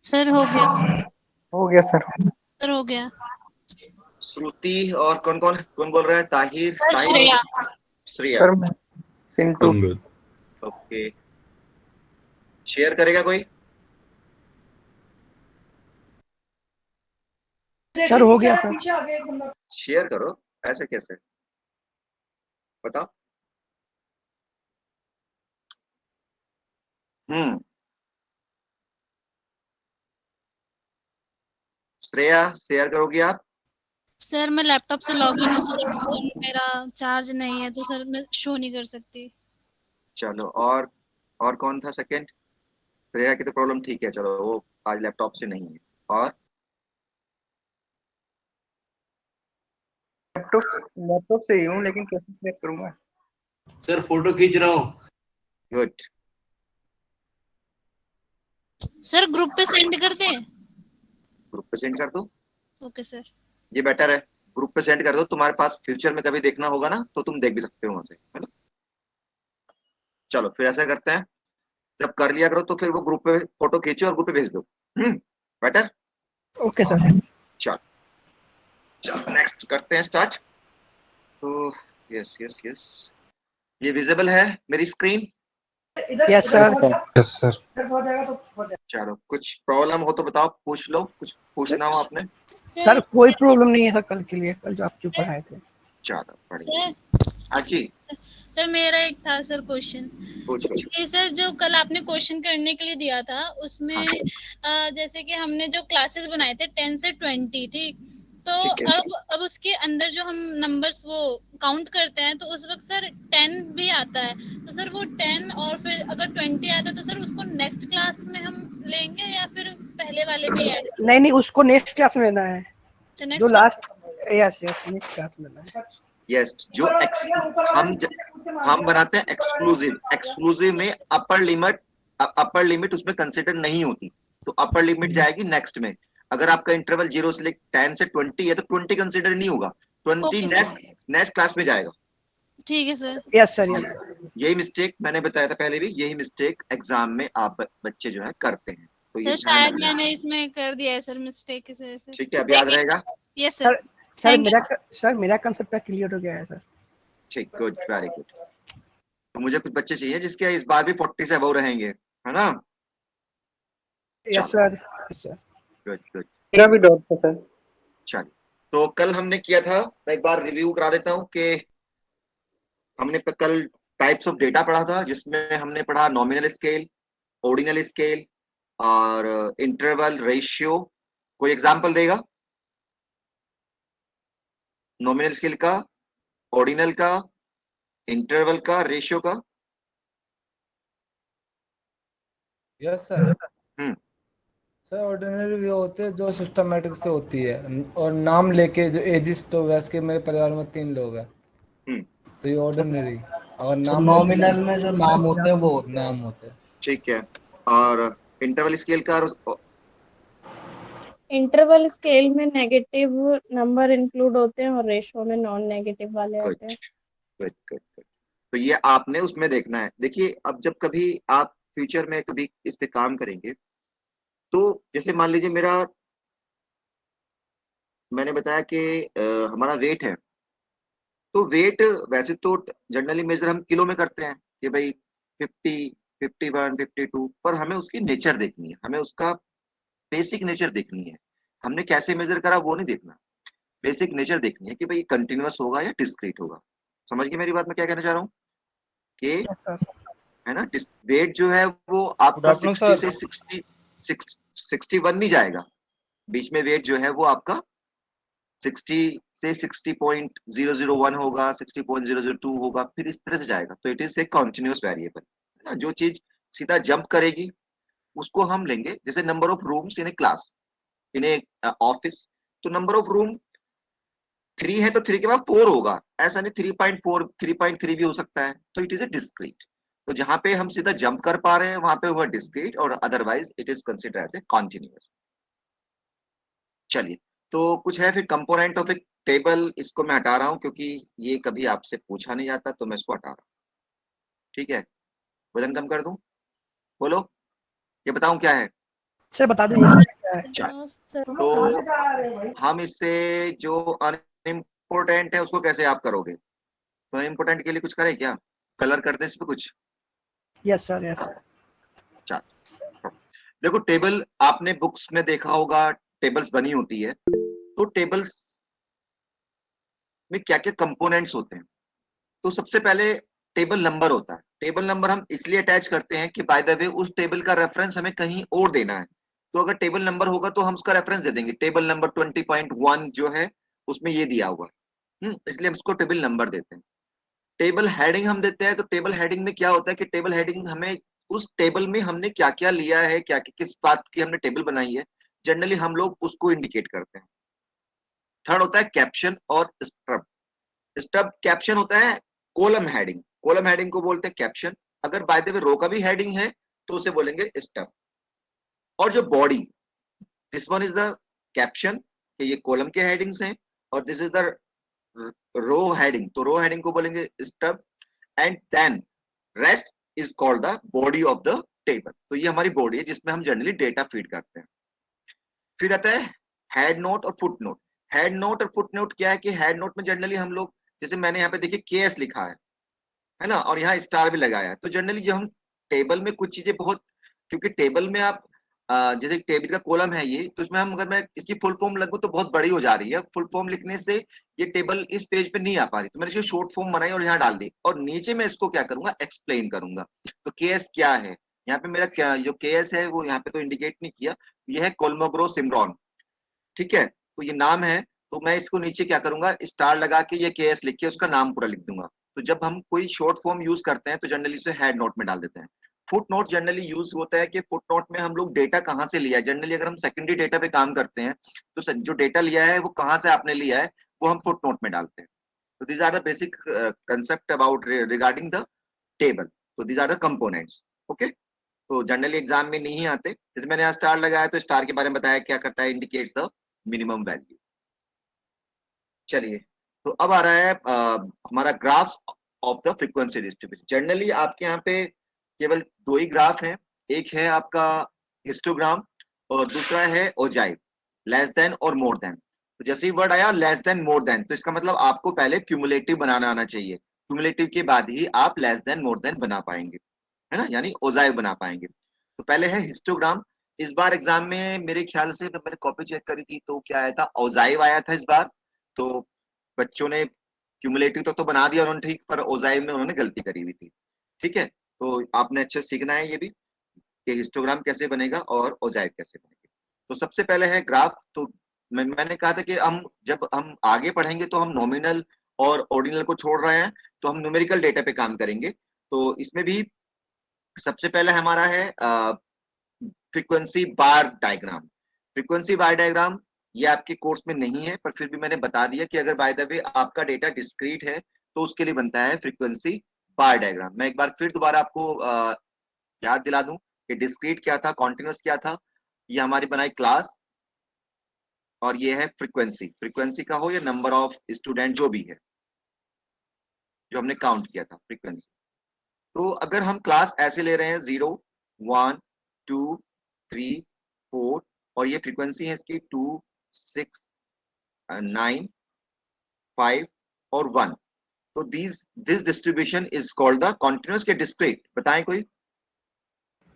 Sir हो गया। हो गया सर। सर हो गया। श्रुति और कौन कौन कौन बोल रहा है? ताहिर, सर ताहिर और श्रेया। श्रेया। सर मैं Sintu. I'm good. Okay, share करेगा कोई? सर हो गया सर। शेयर करो, ऐसे कैसे? बताओ। हम्म, श्रेया शेयर करोगी आप? सर मैं लैपटॉप से लॉगिन हूँ सर, फोन मेरा चार्ज नहीं है तो सर मैं शो नहीं कर सकती। चलो, और कौन था सेकंड? श्रेया की तो प्रॉब्लम ठीक है, चलो वो आज लैपटॉप से नहीं है। और लैपटॉप लैपटॉप से ही हूँ लेकिन कैसे सिलेक्ट करूंगा? सर फोटो खींच रहा हूँ। गुड। सर ग्रुप पे सेंड कर दे। ग्रुप पे सेंड कर दो, ओके सर। ये बेटर है। ग्रुप पे सेंड कर दो, तुम्हारे पास फ्यूचर में कभी देखना होगा ना तो तुम देख भी सकते हो वहां से, है ना। चलो फिर ऐसा करते हैं, जब कर लिया करो तो फिर वो ग्रुप पे फोटो खींचो और ग्रुप पे भेज दो। बेटर। Okay sir. चलो, चलो नेक्स्ट करते हैं स्टार्ट। तो यस यस यस, ये विजिबल है मेरी screen? Yes sir. Yes sir. चलो, कुछ प्रॉब्लम हो तो बताओ, पूछ लो, कुछ पूछना हो आपने। सर कोई प्रॉब्लम नहीं है सर, कल के लिए, कल जो आप जो पढ़ाए थे। चलो बढ़िया। सर हाँ जी, सर, सर मेरा एक था सर क्वेश्चन पूछो। कि सर जो कल आपने क्वेश्चन करने के लिए दिया था उसमें हाँ, जैसे कि हमने जो क्लासेस बनाए थे 10 से 20, ठीक। तो ठीक है। अब उसके अंदर जो हम नंबर्स वो काउंट करते हैं तो उस वक्त सर 10 भी आता है, तो सर वो 10 और फिर अगर 20 आता है तो सर उसको नेक्स्ट क्लास में हम लेंगे या फिर पहले वाले में ऐड? नहीं नहीं, उसको नेक्स्ट क्लास में लेना है, जो next last. Yes yes, next class में लेना है। यस, जो हम बनाते हैं एक्सक्लूसिव, एक्सक्लूसिव में अपर लिमिट उसमें कंसिडर नहीं होती, तो अपर लिमिट जाएगी नेक्स्ट में। अगर आपका इंटरवल 0 से 10 से 20 है तो 20 कंसिडर नहीं होगा, 20 okay sir, next next class में जाएगा। ठीक है sir. Yes sir, yes sir. यही मिस्टेक मैंने बताया था पहले भी, यही मिस्टेक एग्जाम में आप बच्चे जो है करते हैं, तो ये सर ध्यान शायद रखना है। मैंने इसमें कर दिया है सर मिस्टेक इस वजह से। ठीक है, अब याद रहेगा। Yes sir. Sir sir thank you sir. Sir मेरा कंसेप्ट क्लियर हो गया है सर। ठीक, गुड, वेरी गुड। तो मुझे कुछ बच्चे चाहिए जिसके इस बार भी 40 से अबव रहेंगे, है ना। यस चलो, sir, yes sir. Good good. मेरा भी डाउट था सर। चलिए, तो कल हमने किया था, मैं एक बार रिव्यू करा देता हूँ कि हमने कल टाइप्स ऑफ डेटा पढ़ा था, जिसमें हमने पढ़ा नॉमिनल स्केल, ऑर्डिनल स्केल और इंटरवल, रेशियो। कोई एग्जांपल देगा नॉमिनल स्केल का, ऑर्डिनल का, इंटरवल का, रेशियो का? Yes sir. हम्म, सर ऑर्डिनरी वो होते हैं जो सिस्टमेटिक से होती है, और नाम लेके जो एजिस, तो वैसे के मेरे परिवार में 3 लोग हैं, हम्म, तो ये ऑर्डिनरी। अगर तो नाम लेते नॉमिनल में जो नाम होते हैं वो नाम होते हैं। ठीक है। और इंटरवल स्केल का? इंटरवल स्केल में नेगेटिव नंबर इंक्लूड होते हैं और रेशो में नॉन नेगेटिव वाले गुड आते हैं। Good good good. तो ये आपने उसमें देखना है। देखिए, अब जब कभी आप फ्यूचर में कभी इस पे काम करेंगे, तो जैसे मान लीजिए मेरा, मैंने बताया कि हमारा वेट है, तो वेट वैसे तो जनरली मेजर हम किलो में करते हैं कि भाई 50, 51, 52, पर हमें उसकी नेचर देखनी है, हमें उसका बेसिक नेचर देखनी है। हमने कैसे मेजर करा वो नहीं देखना, बेसिक नेचर देखनी है कि भाई कंटिन्यूअस होगा या डिस्क्रीट होगा। समझ गए मेरी बात, मैं क्या कहना चाह रहा हूँ कि, यस सर। है ना, वेट जो है वो गुड आपका आफ्टरनून 60 सर। से 61 नहीं जाएगा, बीच में वेट जो है वो आपका 60 से 60.001 होगा, 60.002 होगा, फिर इस तरह से जाएगा। तो it is a continuous variable, है ना। जो चीज सीधा जंप करेगी उसको हम लेंगे, जैसे number of rooms in A class, in A office. तो नंबर ऑफ रूम 3 है तो 3 के बाद 4 होगा, ऐसा नहीं 3.4, 3.3 भी हो सकता है, तो इट इज ए डिस्क्रीट। तो जहां पे हम सीधा जंप कर पा रहे हैं वहां पे हुआ डिस्क्रीट, और otherwise it is consider as a continuous. चलिए, तो कुछ है फिर कंपोनेंट ऑफ ए टेबल, इसको मैं हटा रहा हूं क्योंकि ये कभी आपसे पूछा नहीं जाता, तो मैं इसको हटा रहा हूं। ठीक है, वजन कम कर दूं? बोलो, ये बताऊं क्या है? सर बता दीजिए क्या है। हाँ सर। तो हम इससे जो अनइम्पोर्टेंट है उसको कैसे आप करोगे? तो अनइम्पोर्टेंट के लिए कुछ करें क्या? कलर कर दें इस पे कुछ? Yes sir yes sir. चल देखो, टेबल आपने बुक्स में देखा होगा, टेबल्स बनी होती है। तो टेबल्स में क्या क्या कंपोनेंट्स होते हैं? तो सबसे पहले टेबल नंबर होता है। टेबल नंबर हम इसलिए अटैच करते हैं कि बाय द वे उस टेबल का रेफरेंस हमें कहीं और देना है। तो अगर टेबल नंबर होगा तो हम उसका रेफरेंस दे देंगे। टेबल नंबर 20.1 जो है उसमें ये दिया हुआ, इसलिए हम उसको टेबल नंबर देते हैं। टेबल हेडिंग हम देते हैं। तो टेबल हेडिंग में क्या होता है कि टेबल हेडिंग हमें उस टेबल में हमने क्या क्या लिया है, क्या किस बात की हमने टेबल बनाई है, जनरली हम लोग उसको इंडिकेट करते हैं। थर्ड होता है कैप्शन और स्टब। स्टब कैप्शन होता है कॉलम हेडिंग। कॉलम हेडिंग को बोलते हैं कैप्शन। अगर बाय द वे रो का भी हेडिंग है तो उसे बोलेंगे स्टब। और जो body, this one is the caption, कि ये कॉलम के हेडिंग्स हैं, और this is the row heading, तो रो हेडिंग को बोलेंगे stub. And then rest is called the body of the table. तो ये हमारी बॉडी है जिसमें हम जनरली डेटा फीड करते हैं। फिर आता है हेड नोट और फुट नोट। हेड नोट और फुट नोट क्या है कि हेड नोट में जनरली हम लोग, जैसे मैंने यहाँ पे देखिए केएस लिखा है ना, और यहाँ स्टार भी लगाया है। तो जनरली जब हम टेबल में कुछ चीजें बहुत, क्योंकि टेबल में आप जैसे टेबल का कॉलम है ये, तो इसमें हम अगर मैं इसकी फुल फॉर्म लगूँ तो बहुत बड़ी हो जा रही है। फुल फॉर्म लिखने से ये टेबल इस पेज पे नहीं आ पा रही, तो मैंने इसकी शॉर्ट फॉर्म बनाई और यहाँ डाल दी, और नीचे मैं इसको क्या करूंगा, एक्सप्लेन करूंगा। तो केएस क्या है, यहाँ पे मेरा क्या जो केएस है वो यहाँ पे तो इंडिकेट नहीं किया, ये है कोलमोग्रो सिमरॉन, ठीक है, तो ये नाम है। तो मैं इसको नीचे क्या करूंगा, स्टार लगा के ये केएस लिख के उसका नाम पूरा लिख दूंगा। तो जब हम कोई शॉर्ट फॉर्म यूज करते हैं तो जनरली इसे हेड नोट में डाल देते हैं। फुट नोट जनरली यूज होता है कि फुट नोट में हम लोग डेटा कहाँ से लिया है, जनरली अगर हम सेकेंडरी डेटा पे काम करते हैं तो जो डेटा लिया है वो कहाँ से आपने लिया है वो हम फुट नोट में डालते हैं। तो these are the basic concept about regarding the table. तो these are the components. Okay, तो जनरली एग्जाम में नहीं आते। जैसे मैंने यहाँ स्टार लगाया तो स्टार के बारे में बताया क्या करता है, इंडिकेट्स द मिनिमम वैल्यू। चलिए, तो अब आ रहा है हमारा graphs of the frequency distribution. Generally आपके यहाँ पे केवल दो ही ग्राफ हैं, एक है आपका हिस्टोग्राम और दूसरा है ओजाइव, लेस देन और मोर देन। तो जैसे ही वर्ड आया लेस देन मोर देन, तो इसका मतलब आपको पहले क्यूमुलेटिव बनाना आना चाहिए। क्यूमुलेटिव के बाद ही आप लेस देन मोर देन बना पाएंगे, है ना, यानी ओजाइव बना पाएंगे। तो पहले है हिस्टोग्राम। इस बार एग्जाम में मेरे ख्याल से, जब मैंने कॉपी चेक करी थी तो क्या आया था, ओजाइव आया था इस बार। तो बच्चों ने क्यूमुलेटिव तो बना दिया उन्होंने, ठीक, पर ओजाइव में उन्होंने गलती करी हुई थी। ठीक है, तो आपने अच्छे सीखना है ये भी कि हिस्टोग्राम कैसे बनेगा और ओजाइव कैसे बनेगा। तो सबसे पहले है ग्राफ। तो मैंने कहा था कि हम जब हम आगे पढ़ेंगे तो हम नॉमिनल और ऑर्डिनल को छोड़ रहे हैं, तो हम न्यूमेरिकल डेटा पे काम करेंगे। तो इसमें भी सबसे पहले हमारा है फ्रीक्वेंसी बार डायग्राम। फ्रीक्वेंसी बार डायग्राम ये आपके कोर्स में नहीं है, पर फिर भी मैंने बता दिया कि अगर बाय द वे आपका डेटा डिस्क्रीट है तो उसके लिए बनता है फ्रीक्वेंसी बार डायग्राम। मैं एक बार फिर दोबारा आपको याद दिला दूं कि डिस्क्रीट क्या था, कॉन्टिन्यूस क्या था। ये हमारी बनाई क्लास, और ये है फ्रीक्वेंसी। फ्रीक्वेंसी का हो या नंबर ऑफ स्टूडेंट जो भी है, जो हमने काउंट किया था फ्रीक्वेंसी। तो अगर हम क्लास ऐसे ले रहे हैं 0 1 2 3 4, और ये फ्रीक्वेंसी है इसकी 2 6 9 5 और 1, तो this distribution is called the continuous के डिस्क्रीट। बताएं कोई?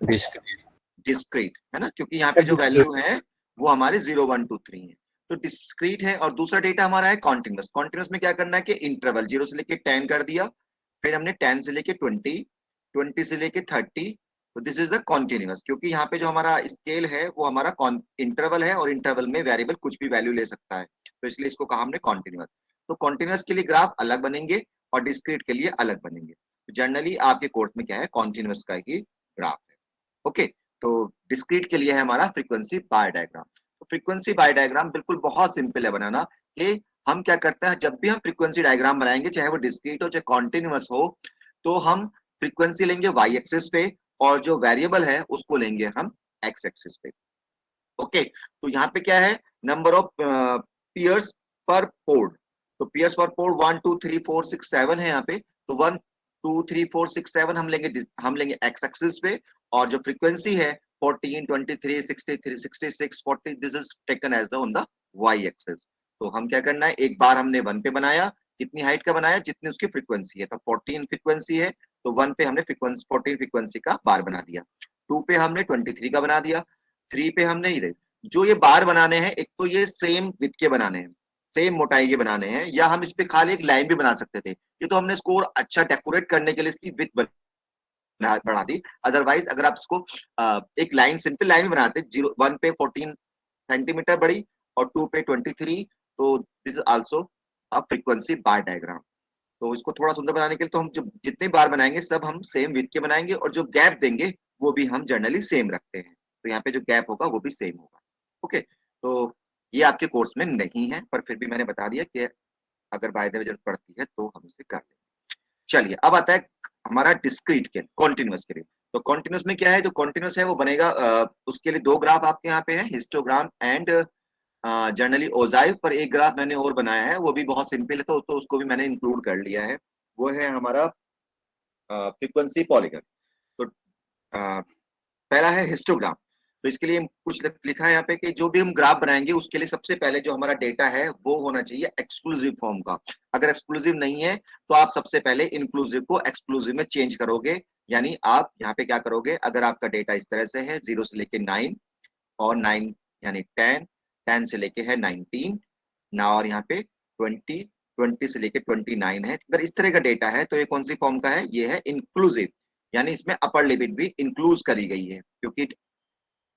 डिस्क्रीट है ना, क्योंकि यहाँ पे जो वैल्यू है वो हमारे 0 1 2 3 है, तो डिस्क्रीट है। और दूसरा डेटा हमारा है कॉन्टिन्यूस। कॉन्टिन्यूस में क्या करना है कि इंटरवल 0 से लेके 10 कर दिया, फिर हमने 10 से लेके 20, 20 से लेके 30। तो दिस इज द कॉन्टिन्यूस, क्योंकि यहाँ पे जो हमारा स्केल है वो हमारा इंटरवल है, और इंटरवल में वेरिएबल कुछ भी वैल्यू ले सकता है, तो इसलिए इसको कहा हमने कॉन्टिन्यूस। तो कॉन्टिन्यूस के लिए ग्राफ अलग बनेंगे और डिस्क्रीट के लिए अलग बनेंगे। तो जनरली आपके कोर्स में क्या है, कॉन्टिन्यूस का ही ग्राफ है। ओके, तो डिस्क्रीट के लिए है हमारा फ्रीक्वेंसी बार डायग्राम। तो फ्रीक्वेंसी बार डायग्राम बिल्कुल बहुत सिंपल है बनाना। कि हम क्या करते हैं, जब भी हम फ्रीक्वेंसी डायग्राम बनाएंगे, चाहे वो डिस्क्रीट हो चाहे कॉन्टिन्यूस हो, तो हम फ्रीक्वेंसी लेंगे वाई एक्सिस पे, और जो वेरिएबल है उसको लेंगे हम एक्स एक्सिस पे। ओके, तो यहाँ पे क्या है, नंबर ऑफ पियर्स पर पोर्ट। तो पियर्स पर पोर्ट 1 2 3 4 6 7 है यहाँ पे। तो 1 2 3 4 6 7 हम लेंगे एक्स एक्सिस पे, और जो फ्रीक्वेंसी है 14, 23, 63, 66, 40, this is taken as the on the y axis. तो हम क्या करना है, एक बार हमने 1 पे बनाया, कितनी हाइट का बनाया, जितनी उसकी फ्रीक्वेंसी है, तो 14 फ्रीक्वेंसी है, तो 1 पे हमने फ्रीक्वेंसी 14 फ्रीक्वेंसी का बार बना दिया, 2 पे हमने 23 का बना दिया, 3 पे हमने इधर जो ये बार बनाने हैं, एक तो ये सेम विड्थ के बनाने हैं, सेम मोटाई के बनाने हैं, या हम इस पे खाली एक लाइन भी बना सकते थे। ये तो हमने इसको और अच्छा डेकोरेट करने के लिए इसकी विड्थ बढ़ा दी। अदरवाइज अगर आप इसको एक लाइन सिंपल लाइन बनाते, 1 पे 14 सेंटीमीटर बड़ी और 2 पे 23, तो this is also a frequency bar diagram. तो इसको थोड़ा सुंदर बनाने के लिए तो हम जो जितने बार बनाएंगे सब हम सेम विड्थ के बनाएंगे, और जो गैप देंगे वो भी हम जनरली सेम रखते हैं, तो यहाँ पे जो गैप होगा वो भी सेम होगा। ओके, तो ये आपके कोर्स में नहीं है, पर फिर भी मैंने बता दिया कि अगर बाय द वे जरूरत पड़ती है तो हम इसे कर लेंगे। चलिए, अब आता है हमारा डिस्क्रीट के कॉन्टिन्यूअस के लिए। तो कॉन्टिन्यूअस में क्या है, जो कॉन्टिन्यूअस है वो बनेगा, उसके लिए 2 ग्राफ आपके यहाँ पे है, हिस्टोग्राम एंड जनरली ओजाइव, पर एक ग्राफ मैंने और बनाया है, वो भी बहुत सिंपल है, तो उसको भी मैंने इंक्लूड कर लिया है, वो है हमारा फ्रीक्वेंसी पॉलीगन। तो पहला है हिस्टोग्राम। तो इसके लिए कुछ लिखा है यहाँ पे कि जो भी हम ग्राफ बनाएंगे उसके लिए सबसे पहले जो हमारा डेटा है वो होना चाहिए एक्सक्लूसिव फॉर्म का। अगर एक्सक्लूसिव नहीं है तो आप सबसे पहले इंक्लूसिव को एक्सक्लूसिव में चेंज करोगे, यानी आप यहाँ पे क्या करोगे, अगर आपका डेटा इस तरह से है 0 से लेके 9 और 9 यानी 10, 10 से लेके है 19 ना, और यहाँ पे 20, 20 से लेके 29 है। अगर इस तरह का डेटा है तो ये कौन सी फॉर्म का है, ये है इंक्लूसिव, यानी इसमें अपर लिमिट भी इंक्लूज करी गई है, क्योंकि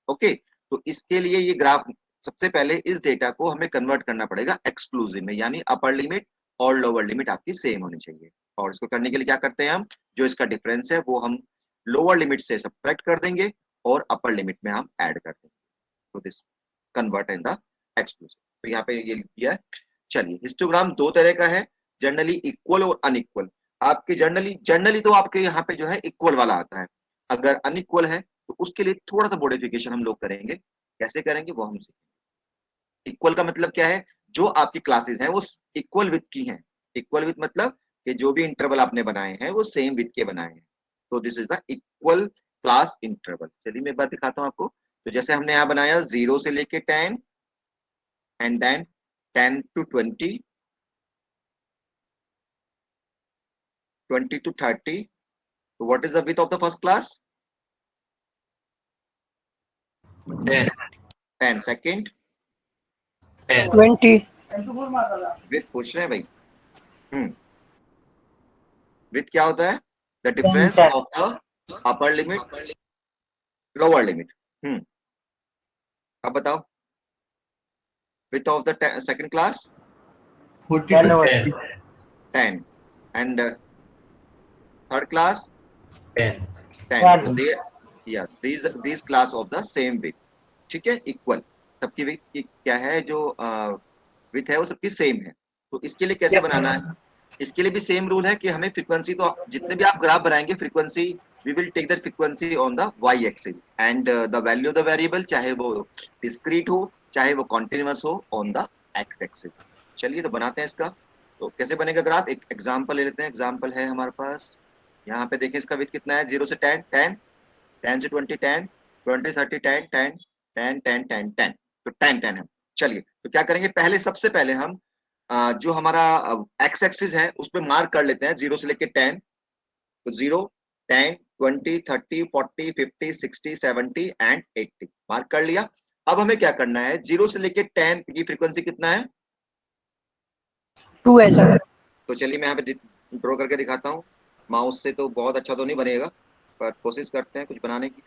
ओके, तो इसके लिए ये ग्राफ सबसे पहले इस डेटा को हमें कन्वर्ट करना पड़ेगा एक्सक्लूसिव में, यानी अपर लिमिट और लोअर लिमिट आपकी सेम होनी चाहिए। और इसको करने के लिए क्या करते हैं, हम जो इसका डिफरेंस है वो हम लोअर लिमिट से सब्ट्रैक्ट कर देंगे और अपर लिमिट में हम ऐड कर देंगे, तो this convert in the exclusive. तो यहाँ पे ये लिख दिया है। चलिए, हिस्टोग्राम 2 तरह का है, जनरली इक्वल और अनइक्वल। आपके जनरली तो आपके यहाँ पे जो है इक्वल वाला आता है, अगर अनइक्वल है तो उसके लिए थोड़ा सा मॉडिफिकेशन हम लोग करेंगे। कैसे करेंगे वो हम सीखेंगे। इक्वल का मतलब क्या है, जो आपकी क्लासेस हैं वो इक्वल विथ की हैं। इक्वल विथ मतलब कि जो भी इंटरवल आपने बनाए हैं वो सेम विथ के बनाए हैं, तो this is the equal class interval. चलिए मैं एक बात दिखाता हूँ आपको। तो जैसे हमने यहाँ बनाया 0 से लेके 10 and then 10 to 20, 20 to 30, so what is the width of the first class? 10, 10. Second 10, 20, width पूछ रहे हैं भाई। width क्या होता है, the difference of the upper limit lower limit। अब बताओ, width of the second class 40 to 10, 10 and third class 10, 10, so they yeah these class of the same width, ठीक है, इक्वल सबकी width की क्या है, जो width है वो सबकी सेम है। तो इसके लिए कैसे Yes, sir. बनाना है, इसके लिए भी सेम रूल है कि हमें फ्रीक्वेंसी, तो जितने भी आप ग्राफ बनाएंगे frequency, we will take the frequency on the Y axis and the value of the variable, चाहे वो डिस्क्रीट हो चाहे वो कॉन्टिन्यूअस हो, ऑन द एक्स एक्सिस। चलिए तो बनाते हैं इसका। तो कैसे बनेगा ग्राफ, एक एग्जांपल ले लेते हैं। एग्जांपल है हमारे पास, यहाँ पे देखें इसका विड्थ कितना है, 0 से 10, 10, 10 से 20, 10, 20, 30, 10, 10, 10, 10, 10, 10, तो 10, 10 है। चलिए तो क्या करेंगे, पहले सबसे पहले हम जो हमारा एक्स एक्सिस है उस पर मार्क कर लेते हैं 0 से लेके 10, तो 0, 10, 20, 30, 40, 50, 60, 70 एंड 80 मार्क कर लिया। अब हमें क्या करना है, 0 से लेके 10 की फ्रीक्वेंसी कितना है, 2 है सर। तो चलिए मैं यहाँ पे ड्रॉ करके दिखाता हूँ। माउस से तो बहुत अच्छा तो नहीं बनेगा, पर कोशिश करते हैं कुछ बनाने की।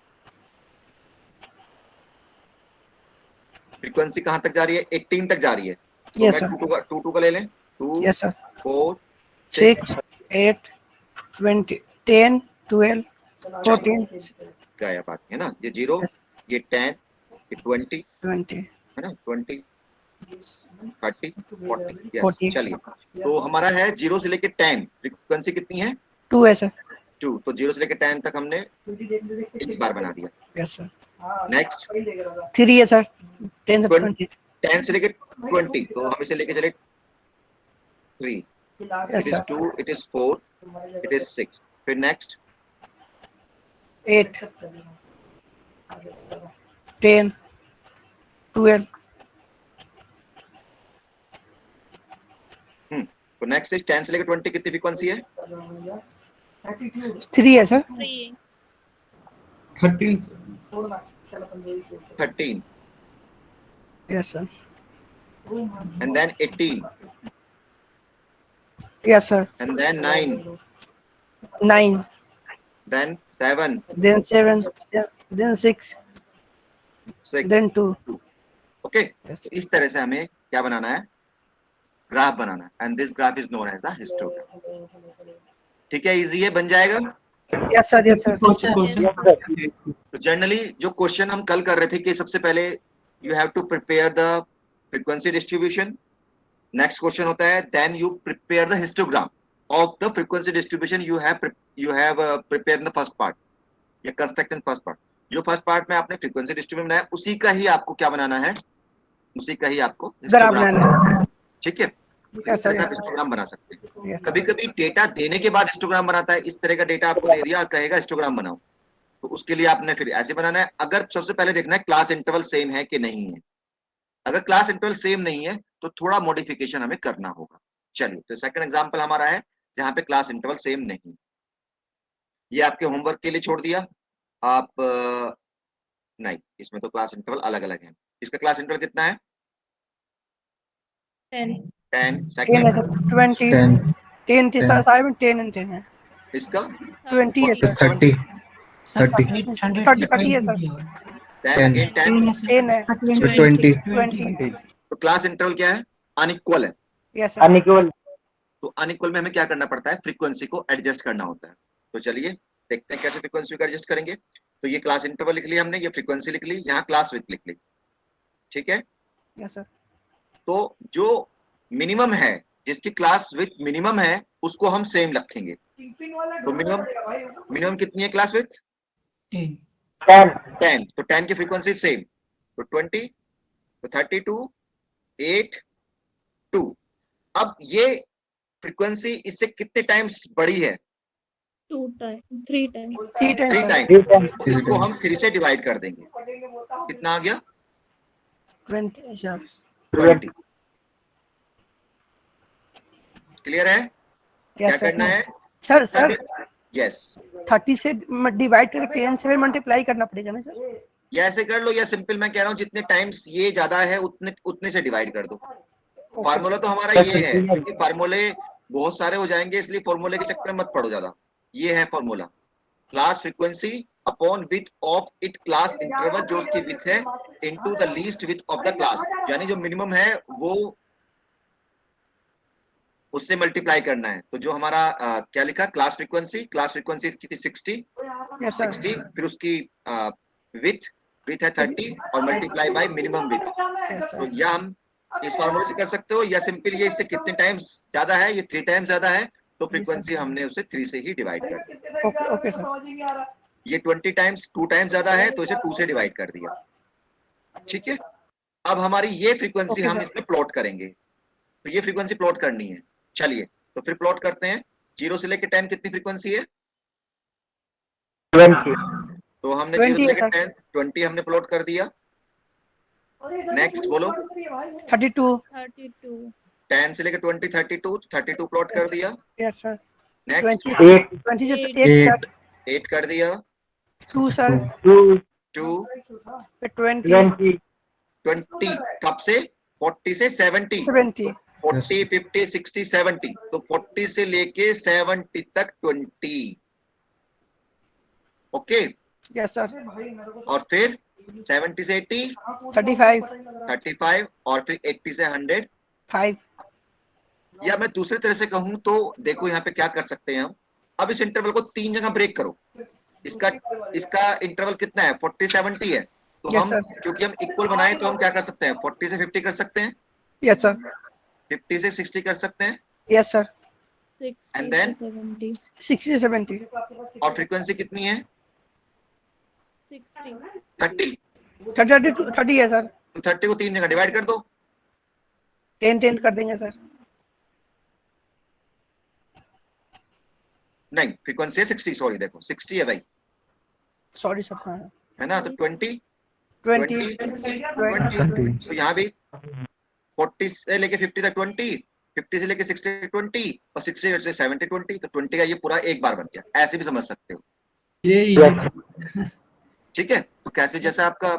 फ्रीक्वेंसी कहाँ तक जा रही है, 18 तक जा रही है। तो Yes, मैं sir. 2 का ले लें, 2, Yes, sir. 4, 6, 8, 20, 10, 12, 14, गया बात है ना, ये 0, yes, ये 10, ये 20 20, है ना, 20, 30, 40, यस। 40. चलिए तो हमारा है 0 से लेके 10, फ्रीक्वेंसी कितनी है, 2 है सर। 2, तो 0 से लेके 10 तक हमने एक बार बना दिया। Yes, sir. नेक्स्ट 3 है सर। 10 से 20. 10 से लेके 20, तो हम इसे लेके चले 3, Yes, it is sir. 2, it is 4, it is 6, फिर नेक्स्ट 8, 10, 12. तो नेक्स्ट इज 10 से लेकर 20 कितनी फ्रीक्वेंसी है? 3 है sir. 3. 13 13 Yes sir. and then 18 Yes sir. and then 9 9, then 7 then 7, then 6, 6 then 2. Okay. Yes. इस तरह से हमें क्या बनाना है? ग्राफ बनाना है and this graph is known as the histogram. ठीक है, इजी है, बन जाएगा. Yes sir. Yes sir. तो जनरली जो क्वेश्चन हम कल कर रहे थे कि सबसे पहले you have to prepare the frequency distribution. Next question होता है then you prepare the histogram of the frequency distribution you have prepare in the first part या कंस्ट्रक्ट इन फर्स्ट पार्ट. जो फर्स्ट पार्ट में आपने frequency distribution बनाया उसी का ही आपको क्या बनाना है? उसी का ही आपको ग्राफ हिस्टोग्राम. बनाना. ठीक है, Yes sir. आप Yes sir. हिस्टोग्राम बना सकते हैं. Yes sir. कभी कभी डेटा देने के बाद हिस्टोग्राम बनाता है. इस तरह का डेटा आपको दे दिया, कहेगा हिस्टोग्राम बनाओ, तो उसके लिए आपने फिर ऐसे बनाना है. अगर सबसे पहले देखना है क्लास इंटरवल सेम है कि नहीं है. अगर क्लास इंटरवल सेम नहीं है तो थोड़ा मॉडिफिकेशन हमें करना होगा. चलिए, तो सेकंड एग्जांपल हमारा है जहां पे क्लास इंटरवल सेम नहीं. ये आपके होमवर्क के लिए छोड़ दिया. आप नहीं, इसमें तो क्लास इंटरवल अलग अलग है. इसका क्लास इंटरवल कितना है? 10. 10. 10 है सेकंड सर. 20. 10 थी सर. 10 and 10 है. इसका 20 है सर. 30 30 30 है सर. 10 अगेन 10. 10 है. 20 20. तो क्लास इंटरवल क्या है? अनइक्वल है. Yes sir. तो अनइक्वल में हमें क्या करना पड़ता है? फ्रीक्वेंसी को एडजस्ट करना होता है. तो चलिए देखते हैं कैसे फ्रीक्वेंसी को एडजस्ट करेंगे. तो ये क्लास इंटरवल लिख लिया हमने, ये फ्रीक्वेंसी लिख ली, यहाँ क्लास विड्थ लिख ली. ठीक है, Yes sir. तो जो मिनिमम है, जिसकी क्लास विड्थ मिनिमम है, उसको हम सेम रखेंगे. तो मिनिमम कितनी है क्लास विड्थ? 10. तो 10 की फ्रीक्वेंसी सेम. तो 20, तो 32, 8, 2. अब ये फ्रीक्वेंसी इससे कितने टाइम्स बड़ी है? 2 times, 3 times. 3 times 3 sir. Times. तो इसको हम 3 से डिवाइड कर देंगे. कितना आ गया? 20 sir. 20. क्लियर है? क्या Yes sir. करना है? सर यस, 30 से डिवाइड करके 10 से मल्टीप्लाई करना पड़ेगा ना सर? या ऐसे कर लो या सिंपल मैं कह रहा हूँ जितने टाइम्स ये ज्यादा है उतने से डिवाइड कर दो. फार्मूला तो हमारा ये है, क्योंकि फार्मूले बहुत सारे हो जाएंगे, इसलिए फार्मूले के चक्कर में मत पड़ो ज्यादा. ये है formula, class frequency upon width of it class interval, जो उसकी विथ है, into the least width of the class. यानी जो मिनिमम है वो उससे मल्टीप्लाई करना है. तो जो हमारा क्या लिखा? क्लास फ्रीक्वेंसी इसकी थी 60. Yes sir. 60, फिर उसकी विथ है 30 और multiply by minimum with. Yes तो sir. या हम इस फॉर्मूले से कर सकते हो, या सिंपल ये इससे कितने टाइम्स ज्यादा है, ये 3 टाइम्स ज्यादा है, तो फ्रीक्वेंसी हमने उसे 3 से ही डिवाइड कर दी. Okay sir. ये 20 टाइम्स 2 टाइम्स ज्यादा है, तो इसे 2 से डिवाइड कर दिया. ठीक है, अब हमारी ये फ्रीक्वेंसी Okay, हम sir. इसमें प्लॉट करेंगे. तो ये फ्रीक्वेंसी प्लॉट करनी है. चलिए, तो फिर प्लॉट करते हैं. 0 से लेकर 10 कितनी फ्रीक्वेंसी है? 20. तो हमने 0 से 20 है लेकर 10, 20 हमने प्लॉट कर दिया. नेक्स्ट बोलो. 32. 32. 10 से लेकर 20 32, 32 प्लॉट कर दिया. Yes sir. नेक्स्ट 20 20 से 8 सर. 8 कर दिया. 2 सर. 2. 2, फिर 20. 20. 20 कब से? 40 से 70. 70. 40, 50, 60, 70. तो 40 से लेके 70 तक 20. ओके. Yes sir. और फिर 70 से 80, 35. 35, और फिर 80 से 100. 5. या मैं दूसरी तरह से कहूं तो देखो यहाँ पे क्या कर सकते हैं हम. अब इस इंटरवल को 3 जगह ब्रेक करो. इसका इंटरवल कितना है? 40 70 है. तो Yes, हम sir. क्योंकि हम इक्वल बनाए तो हम क्या कर सकते हैं? 40 से 50 कर सकते हैं, Yes sir. 50 से 60 कर सकते हैं, Yes sir. 60 And then? to 70. 60 से 70. और फ्रीक्वेंसी कितनी है? 60. 30. 30 है सर. तो 30 को 3 जगह डिवाइड कर दो. 10 कर देंगे सर. नहीं, फ्रीक्वेंसी है 60. सॉरी, देखो 60 है भाई. Sorry sir. हाँ. है ना, तो 20 20 20, तो यहाँ भी 40 से लेके 50 तक 20, 50 से लेके 60 20, और 60 से 70 20, तो 20 का ये पूरा एक बार बन गया, ऐसे भी समझ सकते हो। ये easy था। ठीक है, तो कैसे जैसा आपका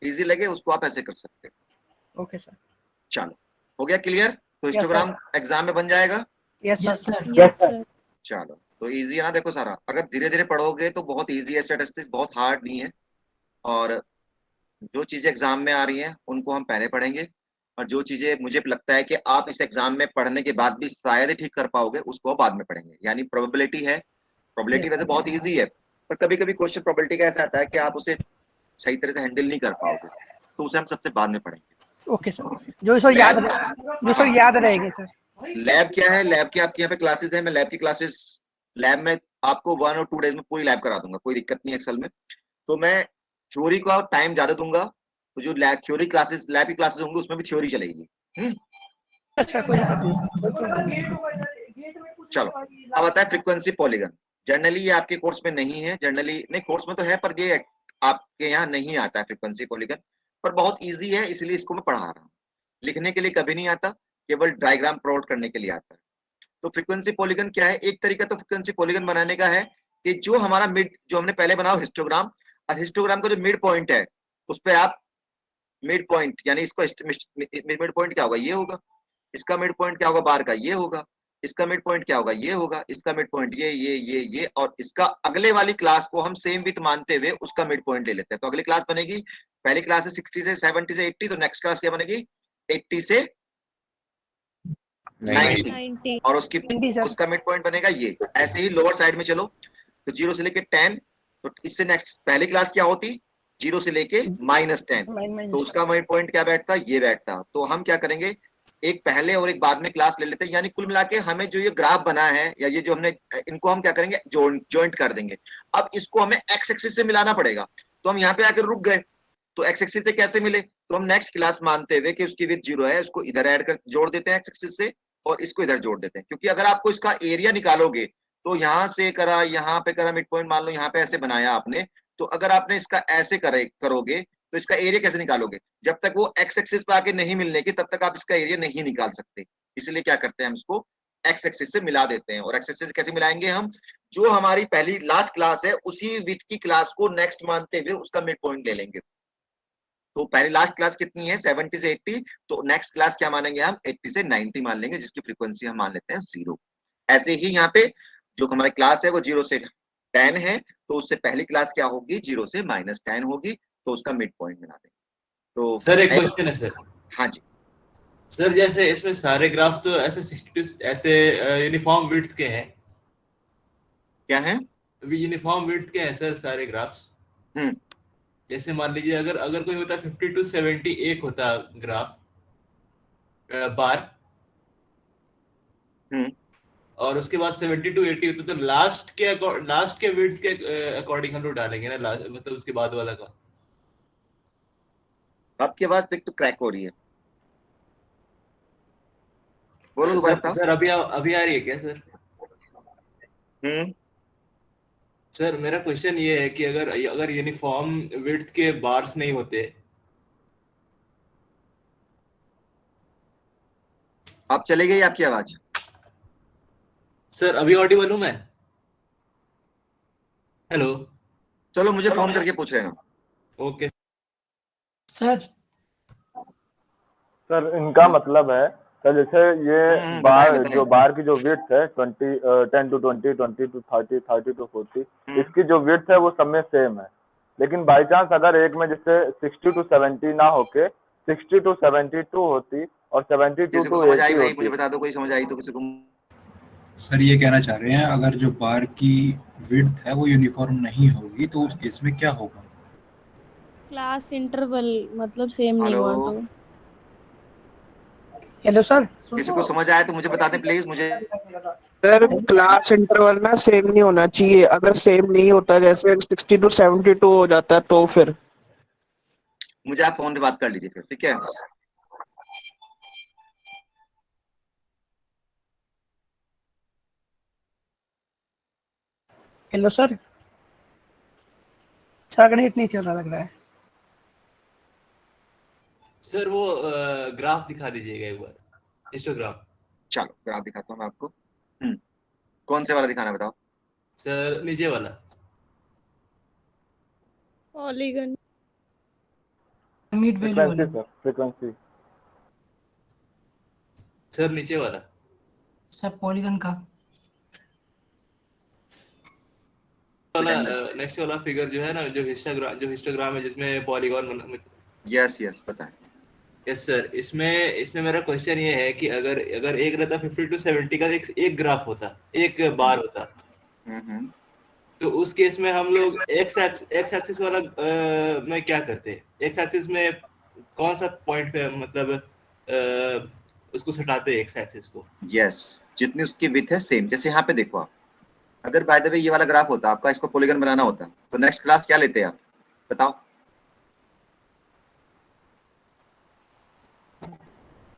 इजी लगे उसको आप ऐसे कर सकते हो। Okay sir. चलो, हो गया क्लियर? तो Yes, हिस्टोग्राम एग्जाम में बन जाएगा। Yes Yes, sir. sir. Yes sir. चलो, तो इजी है ना, देखो सारा अगर धीरे धीरे पढ़ोगे तो बहुत इजी है, स्टैटिस्टिक्स बहुत हार्ड नहीं है। और जो चीजें एग्जाम में आ रही हैं उनको हम पहले पढ़ेंगे, और जो चीजें मुझे लगता है कि आप इस एग्जाम में पढ़ने के बाद भी शायद ही ठीक कर पाओगे उसको आप बाद में पढ़ेंगे। यानी प्रोबेबिलिटी है, प्रोबेबिलिटी Yes, वैसे sir. बहुत इजी है, पर कभी कभी क्वेश्चन प्रोबेबिलिटी का ऐसा आता है कि आप उसे सही तरह से हैंडल नहीं कर पाओगे, तो उसे हम सबसे बाद में पढ़ेंगे। Okay sir. जो सर याद रहेगी सर। लैब क्या है, लैब की आपके यहाँ पे क्लासेस है, मैं लैब की क्लासेस लैब में आपको 1 और 2 डेज में पूरी लैब करा दूंगा, कोई दिक्कत नहीं है एक्सेल में। तो मैं थ्योरी का टाइम ज्यादा दूंगा, तो जो लैब थ्योरी क्लासेस लैब की क्लासेस होंगी उसमें भी थ्योरी चलेगी। अच्छा, कोई दिक्कत नहीं सर। चलो, अब आता है फ्रीक्वेंसी पॉलीगन। जनरली ये आपके कोर्स में नहीं है, जनरली नहीं, कोर्स में तो है पर ये आपके यहाँ नहीं आता है फ्रीक्वेंसी पॉलीगन, पर बहुत इजी है इसलिए इसको मैं पढ़ा रहा हूँ। लिखने के लिए कभी नहीं आता, केवल डायग्राम प्लॉट करने के लिए आता है। तो फ्रीक्वेंसी पॉलीगन क्या है? एक तरीका तो फ्रीक्वेंसी पॉलीगन बनाने का है कि जो हमारा मिड, जो हमने पहले बनाओ हिस्टोग्राम, और हिस्टोग्राम का जो मिड पॉइंट है उस पे आप मिड पॉइंट, यानी इसको मिड पॉइंट क्या होगा, ये होगा। इसका मिड पॉइंट क्या होगा बार का, ये होगा। इसका मिड पॉइंट क्या होगा, ये होगा। इसका मिड पॉइंट ये, और इसका अगले वाली क्लास को हम सेम विथ मानते हुए उसका मिड पॉइंट ले लेते हैं। तो अगली क्लास बनेगी, पहली क्लास है 60 से 70 से 80, तो नेक्स्ट क्लास क्या बनेगी 80 से 90, 90। और 90 सर। उसका मिड पॉइंट बनेगा ये। ऐसे ही लोअर साइड में चलो, तो 0 से लेके 10, तो इससे नेक्स्ट पहली क्लास क्या होती, 0 से लेके -10, तो उसका मिड पॉइंट क्या बैठता, ये बैठता। तो हम क्या करेंगे, एक पहले और एक बाद में क्लास ले लेते हैं, यानी कुल मिला के हमें जो ये ग्राफ बना है या ये जो हमने, इनको हम क्या करेंगे, जॉइंट कर देंगे। अब इसको हमें एक्स एक्सिस से मिलाना पड़ेगा, तो हम यहाँ पे आकर रुक गए। तो एक्स एक्सिस से कैसे मिले, तो हम नेक्स्ट क्लास मानते हुए कि उसकी विथ 0 है, उसको इधर ऐड कर जोड़ देते हैं एक्स एक्सिस से, और इसको इधर जोड़ देते हैं। क्योंकि अगर आपको इसका एरिया निकालोगे, तो यहाँ से करा, यहाँ पे करा, मिड पॉइंट मान लो यहाँ पे ऐसे बनाया आपने, तो अगर आपने इसका ऐसे करोगे तो इसका एरिया कैसे निकालोगे, जब तक वो एक्स एक्सिस पे आके नहीं मिलने की तब तक आप इसका एरिया नहीं निकाल सकते। इसलिए क्या करते हैं, हम इसको एक्स एक्सिस से मिला देते हैं। और एक्स एक्सिस से कैसे मिलाएंगे हम, जो हमारी पहली लास्ट क्लास है उसी विथ की क्लास को नेक्स्ट मानते हुए उसका मिड पॉइंट ले लेंगे। तो पहली लास्ट क्लास कितनी है, 70 से 80, तो नेक्स्ट क्लास क्या मानेंगे हम, 80 से 90 मान लेंगे, जिसकी फ्रीक्वेंसी हम मान लेते हैं 0। ऐसे ही यहाँ पे जो हमारी क्लास है वो 0 से 10 है, तो उससे पहली क्लास क्या होगी, 0 से -10 होगी, तो उसका मिड पॉइंट बना देंगे। तो सर एक क्वेश्चन है सर। हाँ जी सर जैसे इसमें सारे ग्राफ्स तो ऐसे 62 ऐसे यूनिफॉर्म विड्थ के हैं, क्या है, अभी यूनिफॉर्म विड्थ के हैं सर सारे ग्राफ्स। जैसे मान लीजिए अगर अगर कोई होता 50 to 70 एक होता ग्राफ बार, और उसके बाद 70 to 80 होता, तो लास्ट के विड्थ के अकॉर्डिंग हम लोग डालेंगे ना, मतलब उसके बाद वाला का। आपकी आवाज एक तो क्रैक हो रही है, बोलो दोबारा बताओ। सर अभी आ रही है क्या सर? सर मेरा क्वेश्चन ये है कि अगर अगर यूनिफॉर्म विड्थ के बार्स नहीं होते। आप चले गई आपकी आवाज। सर अभी ऑडिबल हूं मैं? हेलो, चलो मुझे फोन करके पूछ लेना। ओके सर सर इनका मतलब है सर, जैसे ये बार जो बार की जो विड्थ है 10 to 20, 20 to 30, 30 to 40, इसकी जो विड्थ है वो सब में सेम है। लेकिन बाई चांस अगर एक में जैसे 60 to 70 ना होके 60 to 72 होती और 72 किसी को to समझ आई 80 भाई, होती। मुझे बता दो, कोई समझ आई तो किसी को। सर ये कहना चाह रहे हैं अगर जो बार की विड्थ है वो यूनिफॉर्म नहीं होगी तो उस केस में क्या होगा? क्लास इंटरवल मतलब सेम नहीं हुआ तो। Hello sir. किसी को समझ आया तो मुझे बता दें प्लीज। मुझे सर क्लास इंटरवल ना सेम नहीं होना चाहिए, अगर सेम नहीं होता जैसे 60 to 72 हो जाता तो फिर मुझे आप फोन पे बात कर लीजिए फिर, ठीक है। Hello sir. सर नेट नहीं चल रहा लग रहा है। सर वो ग्राफ दिखा दीजिएगा एक बार, हिस्टोग्राम। चलो ग्राफ दिखाता हूँ मैं आपको। कौन से वाला दिखाना बताओ? सर नीचे वाला। पॉलीगन। मिड वैल्यू फ्रीक्वेंसी वाला। Sir, frequency. सर नीचे वाला। सर पॉलीगन का वाला नेक्स्ट वाला फिगर जो है ना, जो हिस्टोग्राम है जिसमें पॉलीगॉन। यस यस पता है। यस सर, इसमें मेरा क्वेश्चन ये है कि अगर एक रहता 50 to 70 का एक ग्राफ होता, एक बार होता, तो उस केस में हम लोग एक्स एक्सिस वाला में क्या करते? एक्स एक्सिस में कौन सा पॉइंट पे मतलब उसको सटाते एक्स एक्सिस को? यस, जितनी उसकी विड्थ है सेम। जैसे यहाँ पे देखो आप, अगर बाय द वे ये वाला ग्राफ होता आपका, इसको पॉलीगन बनाना होता, तो नेक्स्ट क्लास क्या लेते आप बताओ?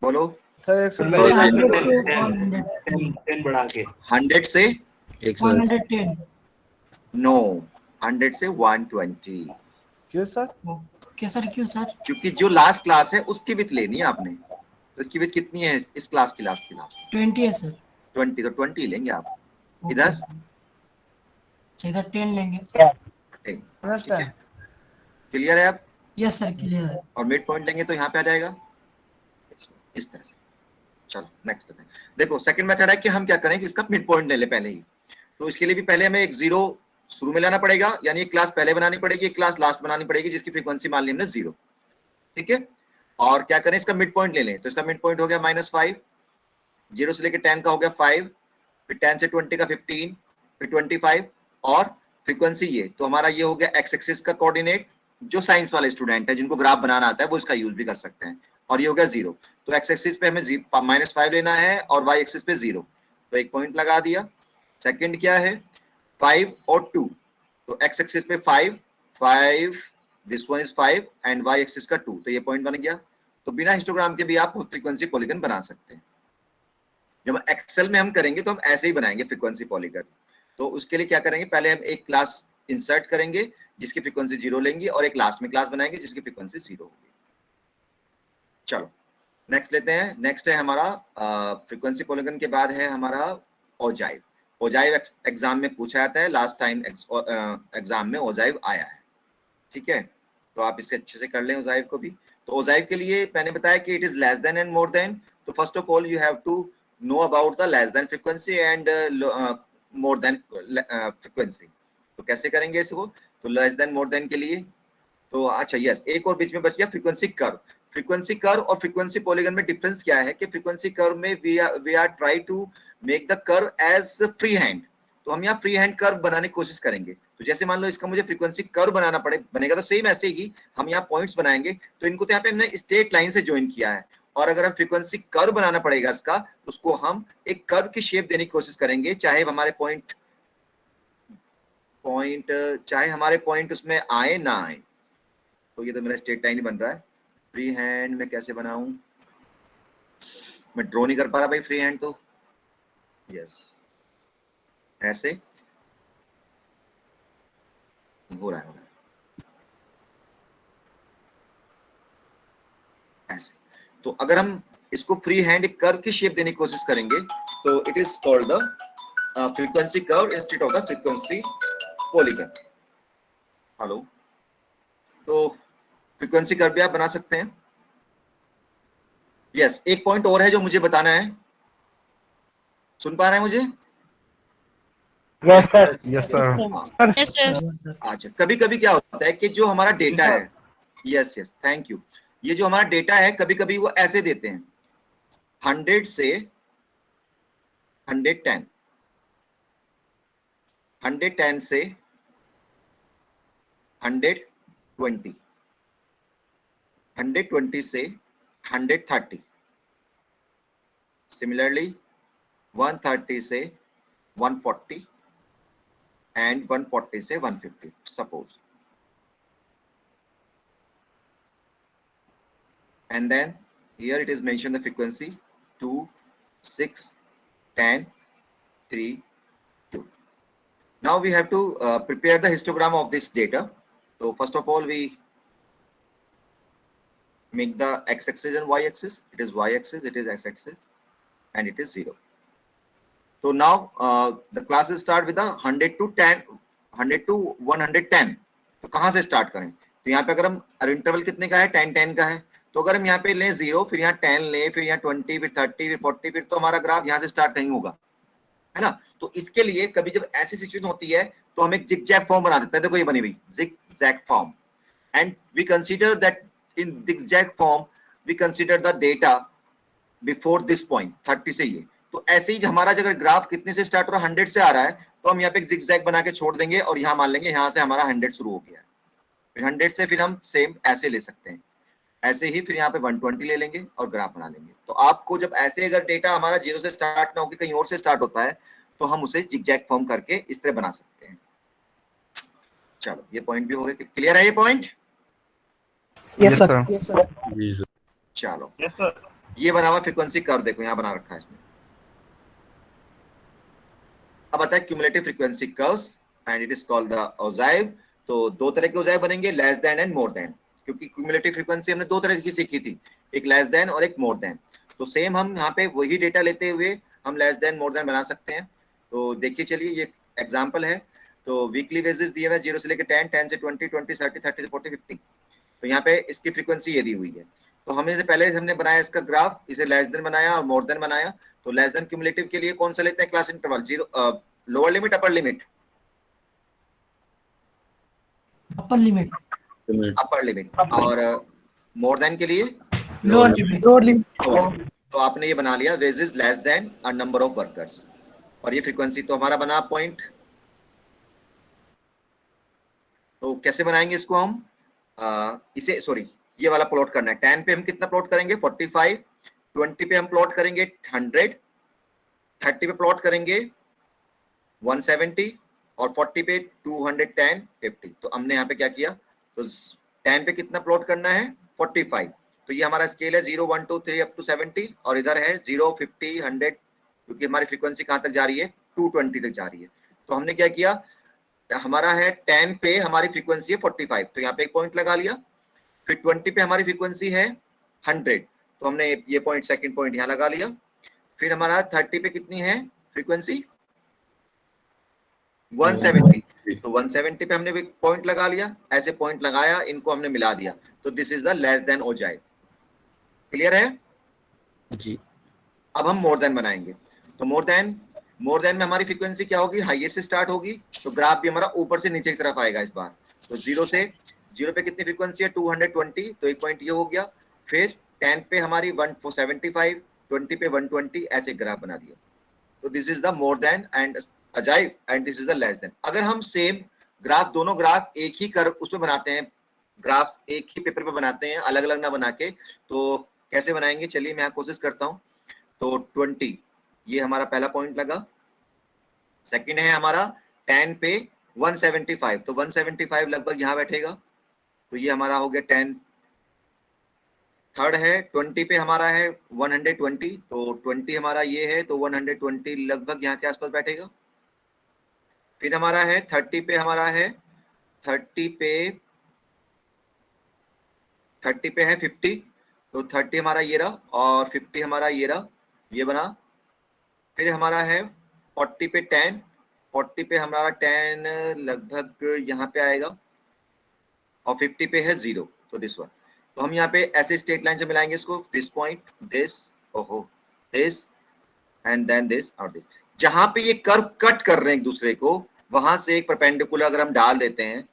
बोलो सर 10 बढ़ा के 100 से 110। नो, 100 से 120। क्यों सर? ओके सर, क्यों सर? क्योंकि जो लास्ट क्लास है उसकी विड्थ लेनी है आपने, तो इसकी विड्थ कितनी है इस क्लास की? लास्ट क्लास 20 है सर। 20, तो 20 लेंगे आप। ओके इधर सर। इधर 10 लेंगे सर। क्लियर है आप? यस सर, क्लियर है। और मिड पॉइंट लेंगे तो यहाँ पे आ जाएगा इस तरह से। चलो नेक्स्ट बताएं। देखो सेकंड मेथड है कि हम क्या करें कि इसका मिड पॉइंट ले ले पहले ही। तो इसके लिए भी पहले हमें एक जीरो शुरू में लाना पड़ेगा, यानी एक क्लास पहले बनानी पड़ेगी, एक क्लास लास्ट बनानी पड़ेगी जिसकी फ्रीक्वेंसी मान ली हमने 0। ठीक है, और क्या करें इसका मिड पॉइंट ले लें। तो इसका मिड पॉइंट हो गया -5, 0 से लेकर 10 का हो गया 5, फिर 10 से 20 का 15, फिर 25, और फ्रीक्वेंसी ये, तो हमारा ये हो गया एक्स एक्सिस का कोऑर्डिनेट। जो साइंस वाले स्टूडेंट है जिनको ग्राफ बनाना आता है वो इसका यूज भी कर सकते हैं। और ये हो गया 0। तो एक्स एक्सिस पे हमें -5 लेना है और वाई एक्सिस पे 0, तो एक पॉइंट लगा दिया। सेकंड क्या है 5 और 2, तो एक्स एक्सिस पे 5, this one is 5 and Y axis का 2, तो ये पॉइंट बन गया। तो बिना हिस्टोग्राम के भी आप फ्रीक्वेंसी पॉलीगन बना सकते हैं। जब एक्सेल में हम करेंगे तो हम ऐसे ही बनाएंगे फ्रीक्वेंसी पॉलीगन। तो उसके लिए क्या करेंगे, पहले हम एक क्लास इंसर्ट करेंगे जिसकी फ्रीक्वेंसी 0 लेंगे, और एक लास्ट में क्लास बनाएंगे जिसकी फ्रीक्वेंसी 0 होगी। चलो नेक्स्ट लेते हैं। नेक्स्ट है हमारा फ्रीक्वेंसी पॉलीगन के बाद है हमारा ओजाइव। ओजाइव एग्जाम में पूछा जाता है, लास्ट टाइम एग्जाम में ओजाइव आया है। ठीक है, तो आप इसे अच्छे से कर लें ओजाइव को भी। तो ओजाइव के लिए मैंने बताया कि it is less than and more than. तो first of all you have to know about the less than frequency and more than frequency. तो कैसे करेंगे इसको? तो लेस देन मोर देन के लिए तो अच्छा यस, एक और बीच में बच गया फ्रीक्वेंसी कर्व। फ्रीक्वेंसी कर्व और फ्रीक्वेंसी पॉलीगन में डिफरेंस क्या है कि फ्रीक्वेंसी कर्व में we are try to make the curve as free hand. तो हम यहाँ फ्री हैंड कर्व बनाने की कोशिश करेंगे। तो जैसे मान लो इसका मुझे फ्रीक्वेंसी कर्व बनाना बनेगा, तो सेम ऐसे ही हम यहाँ पॉइंट्स बनाएंगे। तो इनको तो यहाँ पे हमने स्ट्रेट लाइन से ज्वाइन किया है, और अगर हम फ्रीक्वेंसी कर्व बनाना पड़ेगा इसका, तो उसको हम एक कर्व की शेप देने की कोशिश करेंगे, चाहे हमारे पॉइंट चाहे हमारे पॉइंट उसमें आए ना आए। तो ये तो मेरा स्ट्रेट लाइन ही बन रहा है। फ्री हैंड में कैसे बनाऊं, मैं ड्रॉ नहीं कर पा रहा भाई फ्री हैंड। तो यस ऐसे हो रहा है ऐसे। तो अगर हम इसको फ्री हैंड एक कर्व की शेप देने की कोशिश करेंगे तो it is called the frequency curve instead of the frequency polygon. Hello, तो फ्रीक्वेंसी कर्व भी आप बना सकते हैं। यस, एक पॉइंट और है जो मुझे बताना है। सुन पा रहे हैं मुझे? Yes sir. Yes sir. अच्छा, कभी कभी क्या होता है कि जो हमारा डेटा है, यस यस थैंक यू, ये जो हमारा डेटा है कभी कभी वो ऐसे देते हैं 100 से 110, 110 से 120, 120 से 130, सिमिलरली 130 से 140 and 140 से 150 suppose, and then here it is mentioned the frequency 2, 6, 10, 3, 2. Now we have to prepare the histogram of this data. तो first of all we make the x-axis and y-axis. It is y-axis, it is x-axis, and it is 0. So now the classes start with the 100 to 10, 100 to 110. तो कहाँ से start करें? तो यहाँ पे अगर हम इंटरवल कितने का है, 10 10 का है, तो अगर हम यहाँ पे लें 0, फिर यहाँ 10 लें, फिर यहाँ 20, फिर 30, फिर 40, फिर तो हमारा ग्राफ यहाँ से स्टार्ट कहीं होगा, है ना। तो इसके लिए कभी जब ऐसी सिचुएशन होती है तो हम एक जिगजैग फॉर्म बना देते हैं। देखो ये बनी हुई zigzag form, and we consider that in zigzag form we consider the data before this point 30 से ये। तो ऐसे ही हमारा अगर ग्राफ कितने से स्टार्ट हो रहा है, 100 से आ रहा है, तो हम यहाँ पे एक zigzag बना के छोड़ देंगे और यहाँ मान लेंगे यहाँ से हमारा 100 शुरू हो गया है, फिर 100 से फिर हम सेम ऐसे ले सकते हैं, ऐसे ही फिर यहाँ पे 120 ले लेंगे और ग्राफ बना लेंगे। तो आपको जब ऐसे अगर डेटा हमारा 0 से स्टार्ट ना होकर कहीं और से स्टार्ट होता है तो हम उसे जिगजैग फॉर्म करके इस तरह बना सकते हैं। चलो ये पॉइंट भी हो गए, क्लियर है ये पॉइंट? Yes sir. चलो ये बना हुआ फ्रीक्वेंसी कर्व देखो यहाँ बना रखा है इसमें। अब आता है cumulative frequency curves and it is called the ogive. तो दो तरह के ओजाइव बनेंगे, less than and more then, क्योंकि क्यूमुलेटिव फ्रीक्वेंसी हमने दो तरह की सीखी थी, एक लेस देन और एक मोर देन। तो सेम हम यहाँ पे वही डेटा लेते हुए हम लेस देन मोर देन बना सकते हैं। तो देखिए चलिए ये एग्जाम्पल है। तो वीकली बेसिस दिए हुए 0 से लेकर 10, 10 से 20, 20 30, 30 से 40, 50। तो यहाँ पे इसकी फ्रीक्वेंसी ये दी हुई है। तो हमें से पहले हमने बनाया इसका ग्राफ, इसे लेस देन बनाया और मोर देन बनाया। तो लेस देन क्यूमुलेटिव के लिए कौन सा लेते हैं class interval, 0 lower limit upper limit? Upper limit. Upper limit. और मोर देन के लिए लोअर लिमिट। Lower limit. तो आपने ये बना लिया wage is less than a number of workers, और ये फ्रीक्वेंसी तो हमारा बना पॉइंट। तो कैसे बनाएंगे इसको हम, इसे सॉरी ये वाला प्लॉट करना है। 10 पे हम कितना प्लॉट करेंगे 45, 20 पे हम प्लॉट करेंगे 100, 30 पे प्लॉट करेंगे 170 और 40 पे 210, 50। तो हमने यहाँ पे क्या किया, तो 10 पे कितना प्लॉट करना है 45। तो ये हमारा स्केल है 0 1 2 3 अप टू 70, और इधर है 0 50 100, क्योंकि हमारी फ्रीक्वेंसी कहाँ तक जा रही है 220 तक जा रही है। तो हमने क्या किया, हमारा है 10 पे हमारी फ्रीक्वेंसी है 45, तो यहाँ पे एक पॉइंट लगा लिया। फिर 20 पे हमारी फ्रीक्वेंसी है 100, तो हमने ये पॉइंट सेकंड पॉइंट यहाँ लगा लिया। फिर हमारा 30 पे कितनी है फ्रीक्वेंसी 170, तो 170 पे हमने एक पॉइंट लगा लिया। ऐसे पॉइंट लगाया, इनको हमने मिला दिया, तो this is the less then ogive. Clear है जी। अब हम मोर देन बनाएंगे। तो मोर देन में हमारी फ्रीक्वेंसी क्या होगी, हाईएस्ट से स्टार्ट होगी, तो ग्राफ भी हमारा ऊपर से नीचे की तरफ आएगा इस बार। तो 0 पे कितनी फ्रीक्वेंसी है 220, तो एक पॉइंट ये हो गया। फिर 10 पे हमारी 175, 20 पे 120, ऐसे ग्राफ बना दिया। तो this is the more than and ogive and this is the less than. अगर हम सेम ग्राफ, दोनों ग्राफ एक ही कर उसमें बनाते हैं, ग्राफ एक ही पेपर पे बनाते हैं, अलग अलग ना बना के, तो कैसे बनाएंगे चलिए मैं कोशिश करता हूँ। तो 20 ये हमारा पहला पॉइंट लगा। सेकंड है हमारा 10 पे 175, तो 175 लगभग यहाँ बैठेगा, तो ये हमारा हो गया 10। थर्ड है 20 पे हमारा है 120, तो 20 हमारा ये है, तो 120 लगभग यहाँ के आसपास बैठेगा। फिर हमारा है 30 पे हमारा है 30 पे है 50, तो 30 हमारा ये रहा और 50 हमारा ये रहा, ये बना। फिर हमारा है 40 पे 10, 40 पे हमारा 10 लगभग यहाँ पे आएगा, और 50 पे है 0, तो दिस वन। तो हम यहाँ पे ऐसे स्ट्रेट लाइन से मिलाएंगे इसको, दिस पॉइंट, दिस, ओहो, दिस एंड देन दिस और दिस। जहां पे ये कर्व कट कर रहे हैं एक दूसरे को, वहां से एक परपेंडिकुलर अगर हम डाल देते हैं,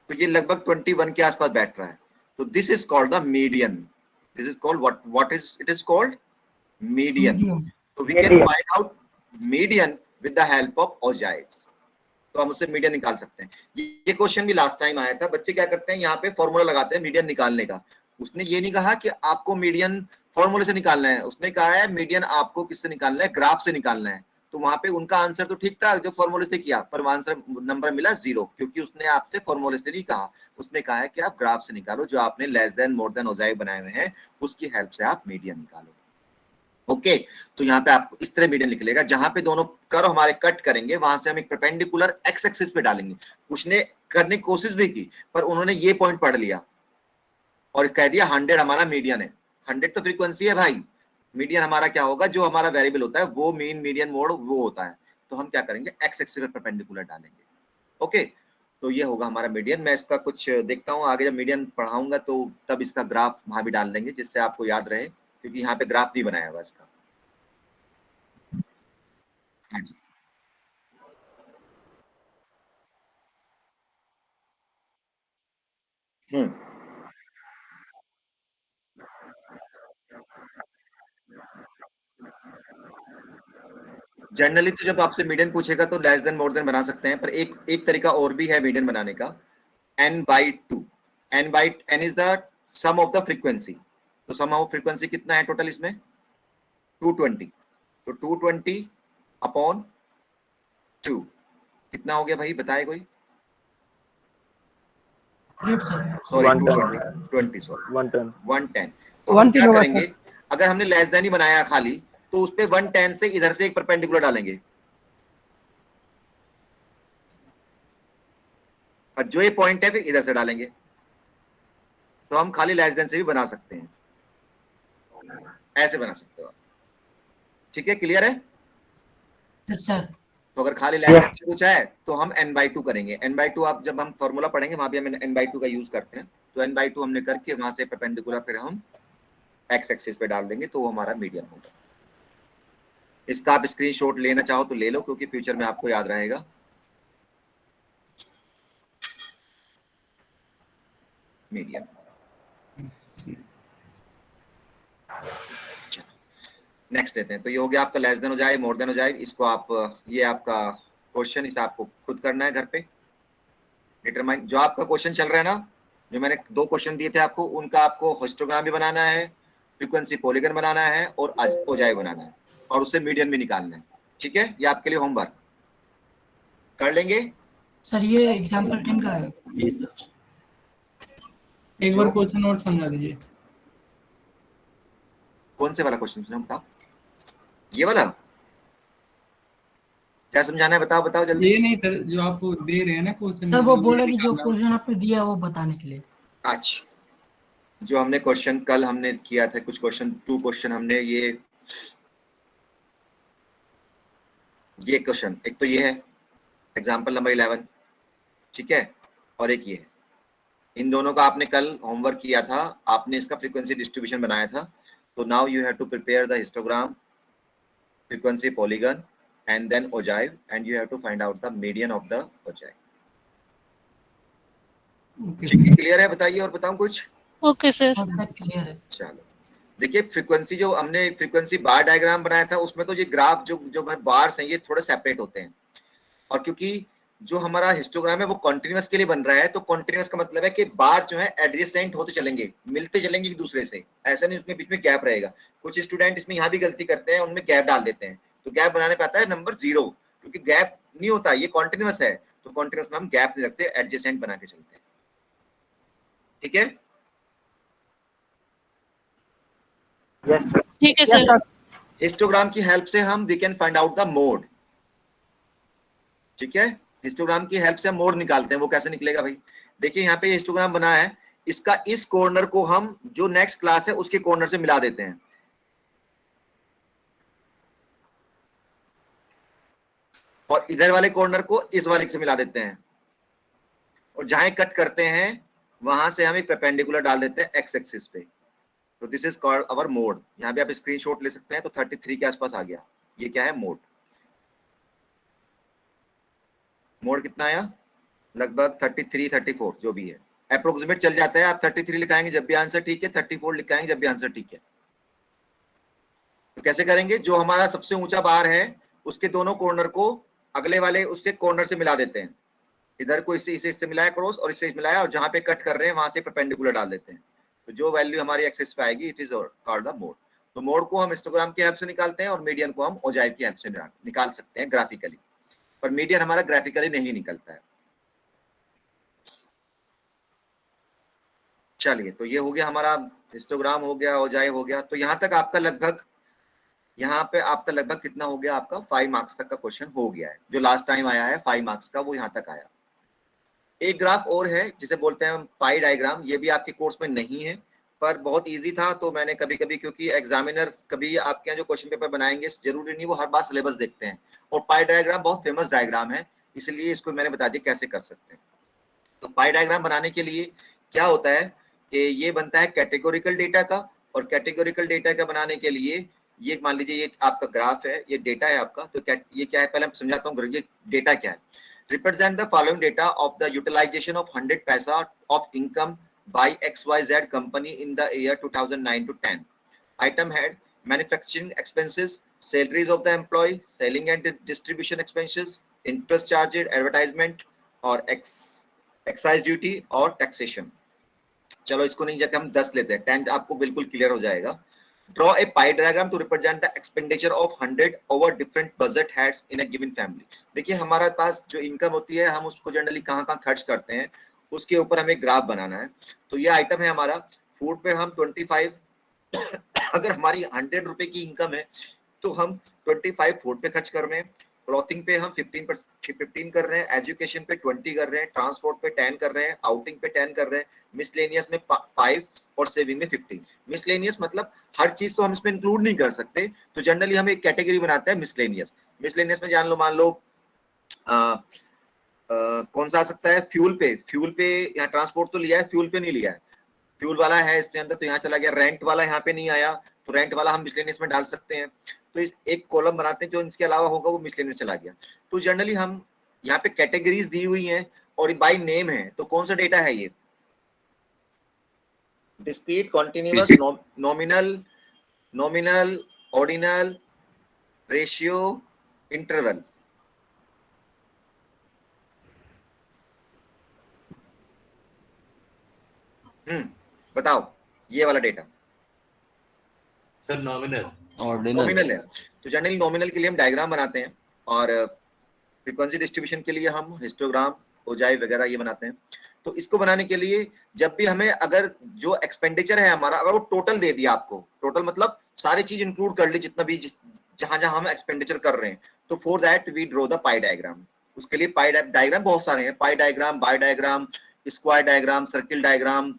तो ये लगभग 21 के आसपास बैठ रहा है। तो this is called the median. This is called what is it is called median. तो we can find out median with the help of ogives. तो हम उससे मीडियन निकाल सकते हैं। ये क्वेश्चन भी लास्ट टाइम आया था। बच्चे क्या करते हैं, यहाँ पे फॉर्मूला लगाते हैं मीडियन निकालने का। उसने ये नहीं कहा कि आपको मीडियन फॉर्मूले से निकालना है, उसने कहा है मीडियन आपको किससे निकालना है, ग्राफ से निकालना है। तो वहां पे उनका आंसर तो ठीक था जो फॉर्मूले से किया, पर आंसर नंबर मिला 0, क्योंकि उसने आपसे फॉर्मूले से नहीं कहा, उसने कहा है कि आप ग्राफ से निकालो, जो आपने less than more than ogive बनाए हुए हैं उसकी हेल्प से आप मीडियन निकालो। ओके तो यहाँ पे आपको इस तरह मीडियन निकलेगा, जहां पे दोनों कर्व हमारे कट करेंगे वहां से हम एक परपेंडिकुलर एक्स एक्सिस पे डालेंगे। कुछ ने करने की कोशिश भी की पर उन्होंने ये पॉइंट पढ़ लिया और कह दिया 100 हमारा मीडियन है। 100 तो फ्रीक्वेंसी है भाई, मीडियन हमारा क्या होगा, जो हमारा वेरिएबल होता है वो मीन मीडियन मोड वो होता है। तो हम क्या करेंगे, एक्स एक्सिस पे परपेंडिकुलर डालेंगे। ओके तो ये होगा हमारा मीडियन। मैं इसका कुछ देखता हूँ आगे, जब मीडियन पढ़ाऊंगा तो तब इसका ग्राफ वहां भी डाल देंगे जिससे आपको याद रहे, क्योंकि यहाँ पे ग्राफ नहीं बनाया हुआ इसका। हाँ जी जनरली तो जब आपसे मीडियन पूछेगा तो लेस देन मोर देन बना सकते हैं, पर एक तरीका और भी है मीडियन बनाने का, n/2। n is the sum of the frequency. तो सम ऑफ फ्रीक्वेंसी कितना है टोटल इसमें, 220। तो 220 अपॉन 2 कितना हो गया भाई, बताए कोई? Sorry 220 sorry 110। तो हम क्या करेंगे, अगर हमने लेस देन ही बनाया खाली तो उस पे 110 से इधर से एक परपेंडिकुलर डालेंगे, और जो ये पॉइंट है फिर इधर से डालेंगे। तो हम खाली लेस देन से भी बना सकते हैं, ऐसे बना सकते हो। ठीक है, क्लियर है? Yes sir. तो अगर खाली लेस देन से पूछा है तो हम n/2 करेंगे। n/2 आप जब हम फॉर्मूला पढ़ेंगे वहां भी हम n/2 का यूज करते हैं। तो n/2 हमने करके वहां से परपेंडिकुलर फिर हम एक्स एक्सिस पे डाल देंगे, तो वो हमारा मीडियन होगा। इसका आप स्क्रीनशॉट लेना चाहो तो ले लो, क्योंकि फ्यूचर में आपको याद रहेगा। मीडियन। नेक्स्ट लेते हैं। तो ये हो गया आपका लेस देन हो जाए मोर देन हो जाए, इसको आप ये आपका क्वेश्चन इसे आपको खुद करना है घर पे डिटरमाइन। जो आपका क्वेश्चन चल रहा है ना, जो मैंने 2 क्वेश्चन दिए थे आपको, उनका आपको हिस्टोग्राम भी बनाना है, फ्रीक्वेंसी पॉलीगन बनाना है और ओजाई बनाना है, और उससे मीडियन भी निकालना है। ठीक है, ये आपके लिए होमवर्क कर लेंगे सर। ये एग्जांपल 10 का है। एक बार क्वेश्चन और समझा दीजिए। कौन से वाला क्वेश्चन बताओ, ये वाला क्या समझाना है, बताओ बताओ जल्दी। ये नहीं सर, जो आप दे रहे हैं ना क्वेश्चन। सर वो बोला कि जो क्वेश्चन आपने दिया वो बताने के लिए। अच्छा, जो हमने क्वेश्चन कल हमने किया था, कुछ क्वेश्चन 2 क्वेश्चन हमने ये क्वेश्चन, एक तो ये है एग्जांपल नंबर 11, ठीक है, और एक ये है। इन दोनों का आपने कल होमवर्क किया था, आपने इसका फ्रीक्वेंसी डिस्ट्रीब्यूशन बनाया था। तो now you have to prepare the histogram, frequency polygon and then ogive, and you have to find out the median of the ogive. Clear है? बताइए और बताऊं कुछ? Okay sir. क्लियर है। चलो देखिए, फ्रीक्वेंसी जो हमने फ्रीक्वेंसी बार डायग्राम बनाया था उसमें तो ये ग्राफ जो बार्स हैं ये थोड़े सेपरेट होते हैं, और क्योंकि जो हमारा हिस्टोग्राम है वो कॉन्टिन्यूअस के लिए बन रहा है, तो कॉन्टिन्यूअस का मतलब है कि बार जो है एडजेसेंट होते चलेंगे, मिलते चलेंगे एक दूसरे से, ऐसा नहीं उसमें बीच में गैप रहेगा। कुछ स्टूडेंट इसमें यहाँ भी गलती करते हैं, उनमें गैप डाल देते हैं, तो गैप बनाने पे आता है नंबर 0, क्योंकि गैप नहीं होता, ये कॉन्टिन्यूअस है, तो कॉन्टिन्यूअस में हम गैप नहीं रखते, एडजेसेंट बना के चलते हैं। ठीक है, ठीक है सर। हिस्टोग्राम की हेल्प से हम we can find out the mode. ठीक है, हिस्टोग्राम की हेल्प से हम मोड निकालते हैं। वो कैसे निकलेगा भाई, देखिए यहाँ पे हिस्टोग्राम बना है, इसका इस कॉर्नर को हम जो नेक्स्ट क्लास है उसके कॉर्नर से मिला देते हैं, और इधर वाले कॉर्नर को इस वाले से मिला देते हैं, और जहां कट करते हैं वहां से हम एक परपेंडिकुलर डाल देते हैं एक्स एक्सिस पे। तो this is called our mode. यहाँ पे आप स्क्रीनशॉट ले सकते हैं। तो 33 के आसपास आ गया, ये क्या है, मोड। मोड कितना आया, लगभग 33 34 जो भी है, अप्रोक्सीमेट चल जाता है। आप 33 लिखाएंगे जब भी आंसर ठीक है, 34 लिखाएंगे जब भी आंसर ठीक है। तो कैसे करेंगे, जो हमारा सबसे ऊंचा बार है उसके दोनों कॉर्नर को अगले वाले उससे कॉर्नर से मिला देते हैं, इधर को इससे मिलाया क्रॉस, और इससे मिलाया, और जहां पे कट कर रहे हैं वहां से परपेंडिकुलर डाल देते हैं। तो जो वैल्यू हमारी एक्सिस पे आएगी, it is called the mode. तो मोड को हम हिस्टोग्राम की हेल्प से निकालते हैं, और मीडियन को हम ओजाइव की हेल्प से निकाल सकते हैं ग्राफिकली, पर मीडियन हमारा ग्राफिकली नहीं निकलता है। चलिए, तो ये हो गया हमारा हिस्टोग्राम हो गया, ओजाइव हो गया। तो यहाँ तक आपका लगभग यहाँ पे आपका लगभग कितना हो गया, आपका 5 मार्क्स तक का क्वेश्चन हो गया है। जो लास्ट टाइम आया है 5 मार्क्स का, वो यहाँ तक आया। एक ग्राफ और है जिसे बोलते हैं पाई डायग्राम, ये भी आपके कोर्स में नहीं है पर बहुत इजी था, तो मैंने कभी कभी, क्योंकि एग्जामिनर कभी आपके यहाँ जो क्वेश्चन पेपर बनाएंगे जरूरी नहीं वो हर बार सिलेबस देखते हैं, और पाई डायग्राम बहुत फेमस डायग्राम है, इसलिए इसको मैंने बता दिया कैसे कर सकते हैं। तो पाई डायग्राम बनाने के लिए क्या होता है कि ये बनता है कैटेगोरिकल डेटा का, और कैटेगोरिकल डेटा का बनाने के लिए ये मान लीजिए ये आपका ग्राफ है, ये डेटा है आपका, तो ये क्या है पहले मैं समझाता हूँ ये डेटा क्या है। Represent the following data of the utilization of 100 paisa of income by XYZ company in the year 2009 to 10। Item head manufacturing expenses, salaries of the employ, selling and distribution expenses, interest charged, advertisement और excise duty और taxation. चलो इसको नहीं जाके हम 10 लेते हैं, 10 आपको बिल्कुल क्लियर हो जाएगा। Draw a pie diagram to represent the expenditure of 100 over different budget heads in a given family. देखिए हमारे पास जो इनकम होती है हम उसको जनरली कहाँ कहाँ खर्च करते हैं उसके ऊपर हमें ग्राफ बनाना है। तो ये आइटम है हमारा, फूड पे हम 25 अगर हमारी 100 रुपए की इनकम है तो हम 25 फूड पे खर्च कर रहे हैं, क्लॉथिंग पे हम 15 कर रहे हैं, एजुकेशन पे 20 कर रहे हैं, ट्रांसपोर्ट पे 10 कर रहे हैं, आउटिंग पे 10 कर रहे हैं, मिसलेनियस में 5 और सेविंग में 15। मिसलेनियस मतलब हर चीज तो हम इसमें इंक्लूड नहीं कर सकते, तो जनरली हम एक कैटेगरी बनाते हैं मिसलेनियस। मिसलेनियस में जान लो, मान लो कौन सा आ सकता है, फ्यूल पे यहाँ ट्रांसपोर्ट तो लिया है, फ्यूल पे नहीं लिया है, फ्यूल वाला है इसके अंदर तो यहाँ चला गया, रेंट वाला यहाँ पे नहीं आया तो रेंट वाला हम मिसलेनियस में डाल सकते हैं। तो इस एक कॉलम बनाते हैं जो इसके अलावा होगा वो मिसलेनियस चला गया। तो जनरली हम यहाँ पे कैटेगरीज दी हुई हैं और बाय नेम है, तो कौन सा डेटा है ये, discrete, continuous, nominal, ordinal, ratio, interval. बताओ ये वाला डेटा सर नॉमिनल नॉमिनल है। तो जनरली नॉमिनल के लिए हम डायग्राम बनाते हैं और फ्रीक्वेंसी डिस्ट्रीब्यूशन के लिए हम हिस्टोग्राम, ओजाई वगैरह ये बनाते हैं। तो इसको बनाने के लिए जब भी हमें अगर जो एक्सपेंडिचर है हमारा अगर वो टोटल दे दिया आपको, टोटल मतलब सारी चीज इंक्लूड कर ली जितना भी जहां जहां हम एक्सपेंडिचर कर रहे हैं, तो for that we draw the pie diagram. उसके लिए पाई डायग्राम बहुत सारे हैं, pie diagram, bar diagram, square diagram, circle diagram,